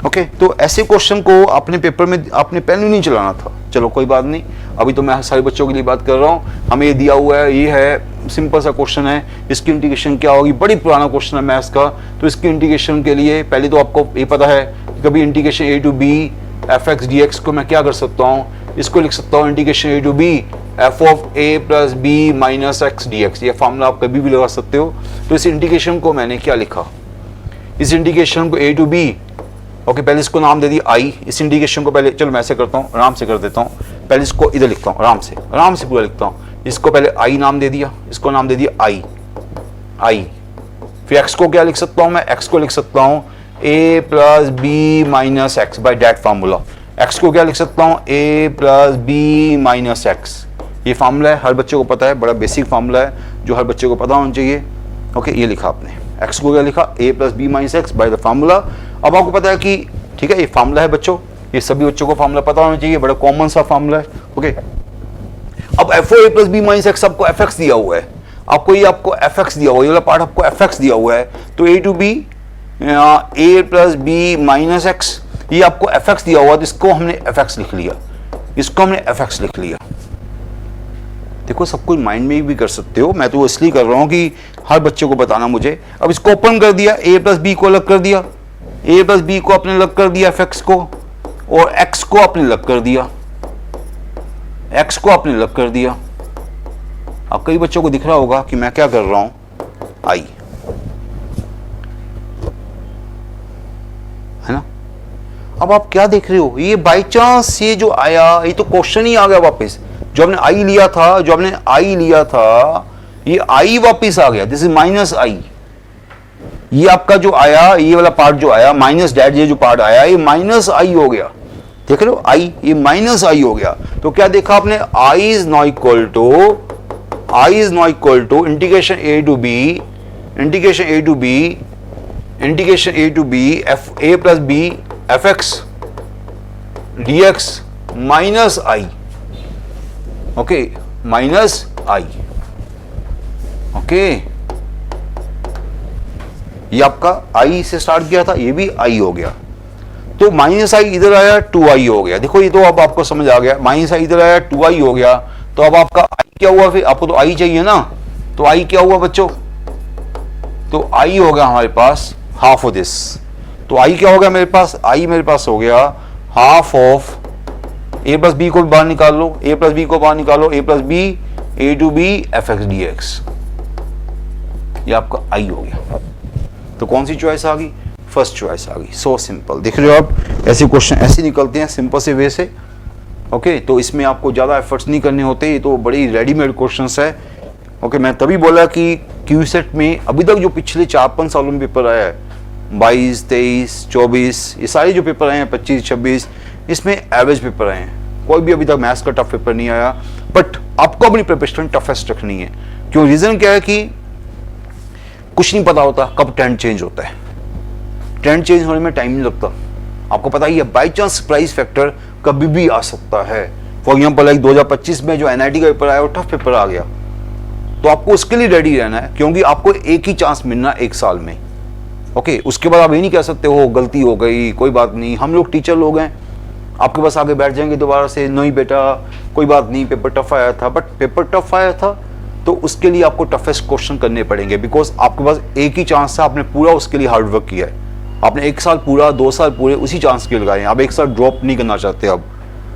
S1: Okay, तो ऐसे क्वेश्चन को अपने पेपर में आपने पेन ही नहीं चलाना था। चलो कोई बात नहीं, अभी तो मैं सारे बच्चों के लिए बात कर रहा हूँ। हमें ये दिया हुआ है, ये है सिंपल सा क्वेश्चन है, इसकी इंटीग्रेशन क्या होगी? बड़ी पुराना क्वेश्चन है मैथ्स का, तो इसकी इंटीग्रेशन के लिए पहले तो आपको ये पता है कि कभी integration a to b fx dx को मैं क्या कर सकता हूँ? इसको लिख सकता हूँ integration a to b f of a plus b minus x dx। ये फॉर्मूला आप कभी भी लगा सकते हो। तो इस इंटीग्रेशन को मैंने क्या लिखा? इस इंटीग्रेशन को a to b, ओके, पहले इसको नाम दे दिया i। इस इंटीग्रेशन को पहले, चलो मैं ऐसे करता हूँ, आराम से कर देता हूँ। पहले इसको इधर लिखता हूँ, आराम से पूरा लिखता हूँ। इसको पहले i नाम दे दिया, इसको नाम दे दिया i। फिर x को क्या लिख सकता हूँ मैं? x को लिख सकता हूँ a plus b minus x by that formula. x को क्या लिख सकता हूँ? a plus b minus x। ये फार्मूला है, हर बच्चे को पता है, बड़ा बेसिक फार्मूला है जो हर बच्चे को पता होना चाहिए। ओके, ये लिखा आपने, x को क्या लिखा? a plus b minus x by the formula. अब आपको पता है कि ठीक है, ये फार्मूला है बच्चों, ये सभी बच्चों को फार्मूला पता होना चाहिए, बड़ा कॉमन सा फार्मूला है। ओके, अब f a plus b minus x आपको fx दिया हुआ है, आपको fx दिया हुआ है, ये वाला पार्ट आपको fx दिया हुआ है, तो a to b a plus b minus x, ये आपको fx दिया हुआ, तो इसको हमने fx लिख लिया, इसको हमने fx लिख लिया। देखो सब कुछ माइंड में भी कर सकते हो, मैं तो इसलिए कर रहा हूँ कि हर बच्चे को बताना मुझे। अब इसको ओपन कर दिया, a plus b को अलग कर दिया, a plus b को अपने अलग कर दिया fx को, और x को अपने अलग कर दिया, x को अपने अलग कर दिया। अब कई बच्चों को दिख रहा होगा कि मैं क्या कर रहा हूं, i, है ना? अब आप क्या देख रहे हो? ये बाई चांस ये जो आया, ये तो क्वेश्चन ही आ गया वापस। जो हमने i लिया था, ये i वापस आ गया, दिस इज माइनस i। ये आपका जो आया, ये वाला पार्ट जो आया माइनस डैट, ये जो पार्ट आया ये माइनस i हो गया। देख रहे हो, i, ये माइनस i हो गया। तो क्या देखा आपने? i is not equal to integration a to b f a plus b fx dx minus i। Okay, minus i। Okay, ये आपका i से स्टार्ट किया था, ये भी i हो गया, तो माइनस i इधर आया 2i हो गया। देखो ये तो अब आपको समझ आ गया, माइनस i इधर आया 2i हो गया, तो अब आपका i क्या हुआ? फिर आपको तो i चाहिए ना, तो i क्या हुआ बच्चों? तो आई हो गया हमारे पास हाफ ऑफ दिस। तो आई क्या हो गया मेरे पास, आई मेरे पास हो गया half of A plus B को बाहर निकाल लो, ए प्लस बी को बाहर निकालो, A plus B A to B F X D X, ये आपका आई हो गया। तो कौन सी चॉइस आ गई, फर्स्ट चॉइस आ गई। सो सिंपल, देख रहे हो आप, ऐसे क्वेश्चन ऐसे निकलते हैं सिंपल से वे से। ओके, तो इसमें आपको ज़्यादा एफर्ट्स नहीं करने होते, ये तो बड़ी रेडीमेड क्वेश्चंस है। ओके, मैं तभी बोला कि क्यू सेट में अभी तक जो पिछले 4-5 सालों में पेपर आया है, 22, 23, 24, ये सारे जो पेपर आए हैं 25, 26, इसमें एवरेज पेपर आए हैं। कोई भी अभी तक मैथ्स का टफ पेपर नहीं आया। बट आपको अपनी प्रिपरेशन टफेस्ट रखनी है। क्यों, रीज़न क्या है कि कुछ नहीं पता होता कब ट्रेंड चेंज होता है। ट्रेंड चेंज होने में टाइम नहीं लगता, आपको पता ही है। बाई चांस प्राइस फैक्टर कभी भी आ सकता है। फॉर एग्जाम्पल लाइक 2025 में जो NIT का पेपर आया वो टफ पेपर आ गया, तो आपको उसके लिए रेडी रहना है, क्योंकि आपको एक ही चांस मिलना एक साल में। ओके, उसके बाद आप ये नहीं कह सकते हो गलती हो गई, कोई बात नहीं, हम लोग टीचर लोग हैं, आपके पास आगे बैठ जाएंगे दोबारा से, नहीं बेटा कोई बात नहीं, पेपर टफ आया था। बट पेपर टफ आया था तो उसके लिए आपको टफेस्ट क्वेश्चन करने पड़ेंगे, बिकॉज आपके पास एक ही चांस है, आपने पूरा उसके लिए हार्ड वर्क किया है। आपने 1 साल पूरा, 2 साल पूरे उसी चांस के लगाए हैं, आप एक साल ड्रॉप नहीं करना चाहते अब।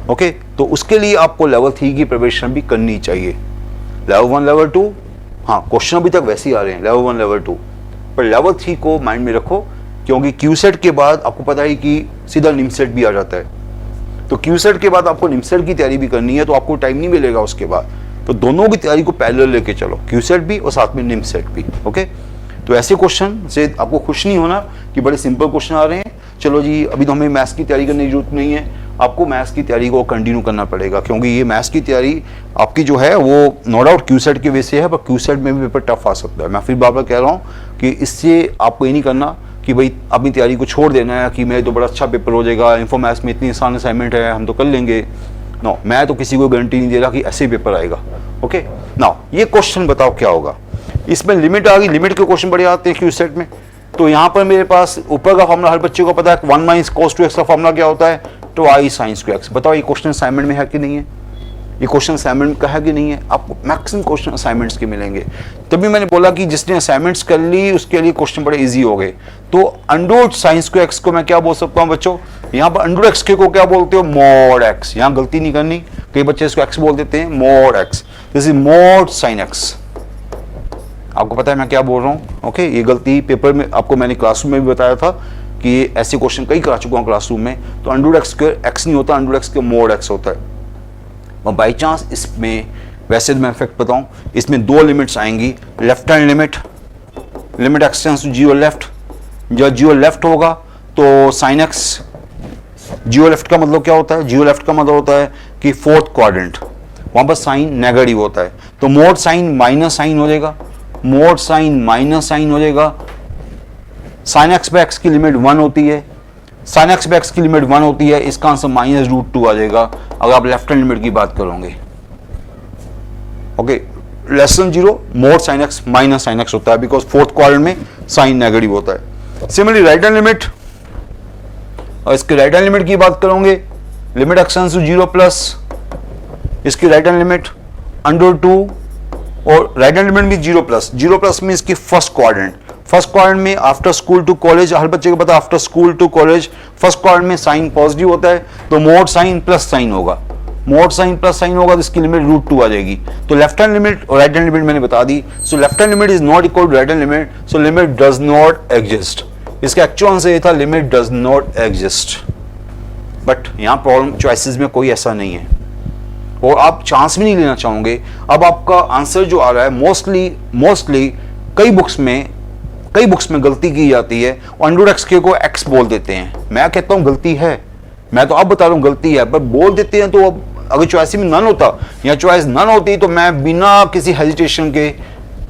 S1: ओके, तो उसके लिए आपको लेवल 3 की प्रिपरेशन भी करनी चाहिए। लेवल 1, लेवल 2, हाँ क्वेश्चन अभी तक वैसे ही आ रहे हैं, लेवल 1, लेवल 2, पर लेवल 3 को माइंड में रखो, क्योंकि क्यू सेट के बाद आपको पता है कि सीधा निम सेट भी आ जाता है। तो क्यू सेट के बाद आपको निम सेट की तैयारी भी करनी है, तो आपको टाइम नहीं मिलेगा उसके बाद। तो दोनों की तैयारी को पैरेलल लेके चलो, क्यू सेट भी और साथ में निम सेट भी। ओके, तो ऐसे क्वेश्चन से आपको खुश नहीं होना कि बड़े सिंपल क्वेश्चन आ रहे हैं, चलो जी अभी तो हमें मैथ्स की तैयारी करने की जरूरत नहीं है। आपको मैथ्स की तैयारी को कंटिन्यू करना पड़ेगा, क्योंकि ये मैथ्स की तैयारी आपकी जो है वो नो डाउट क्यू सेट की वजह से है, पर क्यू सेट में भी पेपर टफ आ सकता है। मैं फिर बार बार कह रहा हूँ कि इससे आपको ये नहीं करना कि भाई अपनी तैयारी को छोड़ देना है कि मेरे तो बड़ा अच्छा पेपर हो जाएगा, इन्फो मैथ्स में इतनी आसान असाइनमेंट है हम तो कर लेंगे। नो, मैं तो किसी को गारंटी नहीं दे रहा कि ऐसे पेपर आएगा। ओके, नाउ ये क्वेश्चन बताओ क्या होगा। इसमें लिमिट आ गई, लिमिट के क्वेश्चन बड़े आते हैं क्यू सेट में। तो यहाँ पर मेरे पास ऊपर का फॉर्मूला हर बच्चे को पता है, 1 माइनस cos 2x का फॉर्मूला क्या होता है, ट्वाइस sin स्क्वायर x। बताओ ये क्वेश्चन असाइनमेंट में है कि नहीं है, ये क्वेश्चन असाइनमेंट का है कि नहीं है। आपको मैक्सिमम क्वेश्चन असाइनमेंट्स के मिलेंगे। तभी मैंने बोला कि जिसने असाइनमेंट्स कर ली उसके लिए क्वेश्चन बड़े इजी हो गए। तो अंडर sin स्क्वायर x को मैं क्या बोल सकता हूँ बच्चों, यहाँ पर अंडर x को क्या बोलते हो, mod x। यहाँ गलती नहीं करनी, कई बच्चे इसको x बोल देते हैं, mod x, this is mod sin x। आपको पता है मैं क्या बोल रहा हूँ। ओके, ये गलती पेपर में आपको मैंने क्लासरूम में भी बताया था कि ऐसे क्वेश्चन कई करा चुका हूँ क्लासरूम में। तो अंडर एक्स स्क्वायर एक्स नहीं होता, अंडर एक्स के मोड एक्स होता है। और बाई चांस इसमें वैसे मैं फैक्ट बताऊँ, इसमें 2 लिमिट्स आएंगी। Left hand limit, limit X tends to 0 left, जब 0 लेफ्ट होगा तो साइन एक्स, 0 लेफ्ट का मतलब क्या होता है, 0 लेफ्ट का मतलब होता है कि 4th क्वाड्रेंट, वहाँ पर साइन नेगेटिव होता है। तो मोड साइन माइनस साइन हो जाएगा, मोड साइन माइनस साइन हो जाएगा। साइन एक्स बाय एक्स की लिमिट 1 होती है, साइन एक्स बाय एक्स की लिमिट 1 होती है, इसका आंसर -√2 आ जाएगा अगर आप लेफ्ट हैंड लिमिट की बात करोगे। Okay, lesson 0 mod sine x minus sine x होता है, बिकॉज 4th क्वाड्रेंट में साइन नेगेटिव होता है। सिमिलरली राइट हैंड लिमिट, और इसके राइट हैंड लिमिट की बात करोगे, limit X tends to 0 plus, इसकी राइट हैंड लिमिट √2, और राइट हैंड लिमिट भी 0 प्लस। 0 प्लस में इसकी फर्स्ट क्वाड्रेंट, फर्स्ट क्वाड्रेंट में आफ्टर स्कूल टू कॉलेज, हर बच्चे को पता है after school to college first quadrant में साइन पॉजिटिव होता है, तो मोड साइन प्लस साइन होगा, मोड साइन प्लस साइन होगा, तो इसकी लिमिट √2 आ जाएगी। तो लेफ्ट हैंड लिमिट और राइट हैंड लिमिट मैंने बता दी। So left hand limit is not equal to right hand limit, so limit does not exist. इसका एक्चुअल आंसर ये था, limit does not exist. But यहाँ प्रॉब्लम चॉइसेस में कोई ऐसा नहीं है, और आप चांस भी नहीं लेना चाहोगे। अब आपका आंसर जो आ रहा है मोस्टली कई बुक्स में गलती की जाती है, अंडर एक्स के को एक्स बोल देते हैं। मैं कहता हूं गलती है, मैं तो अब बता रहा हूं गलती है, पर बोल देते हैं। तो अब अगर चॉइस में नन होता या चॉइस नन होती तो मैं बिना किसी हेजिटेशन के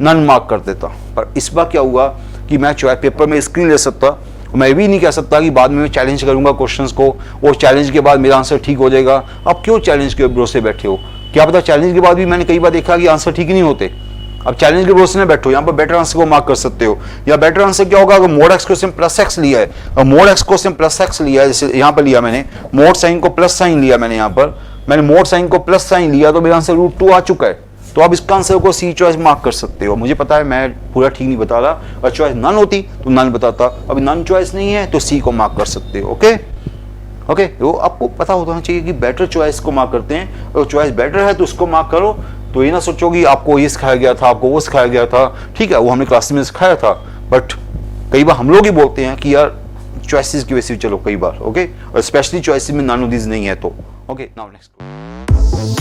S1: नन मार्क कर देता। पर इस बार क्या हुआ कि मैं चॉइस पेपर में स्क्रीन ले सकता, मैं भी नहीं कह सकता कि बाद में मैं चैलेंज करूंगा क्वेश्चंस को और चैलेंज के बाद मेरा आंसर ठीक हो जाएगा। अब क्यों चैलेंज के भरोसे बैठे हो, क्या पता चैलेंज के बाद भी मैंने कई बार देखा कि आंसर ठीक ही नहीं होते। अब चैलेंज के भरोसे में बैठो, यहाँ पर बेटर आंसर को मार्क कर सकते हो। या बेटर आंसर क्या होगा, अगर मोड एक्स को सिर्फ प्लस एक्स लिया है और मोड एक्स को सिर्फ प्लस एक्स लिया है, जैसे यहाँ पर लिया मैंने मोड साइन को प्लस साइन लिया, मैंने यहाँ पर मोड साइन को प्लस साइन लिया, तो मेरा आंसर √2 आ चुका है। तो आप इसका आंसर को सी चॉइस मार्क कर सकते हो। मुझे पता है मैं पूरा ठीक नहीं बता रहा, अगर चॉइस नन होती तो नन बताता, अभी नन चॉइस नहीं है तो सी को मार्क कर सकते हो। ओके ओके, वो आपको पता होना चाहिए कि बेटर चॉइस को मार्क करते हैं, और चॉइस बेटर है तो उसको मार्क करो। तो ये ना सोचो कि आपको ये सिखाया गया था, आपको वो सिखाया गया था, ठीक है वो हमने क्लास में सिखाया था, बट कई बार हम लोग ही बोलते हैं कि यार चॉइसेस की वजह से चलो कई बार। ओके, और स्पेशली चॉइसेस में नन ऑफ दीज नहीं है तो। Okay, now next.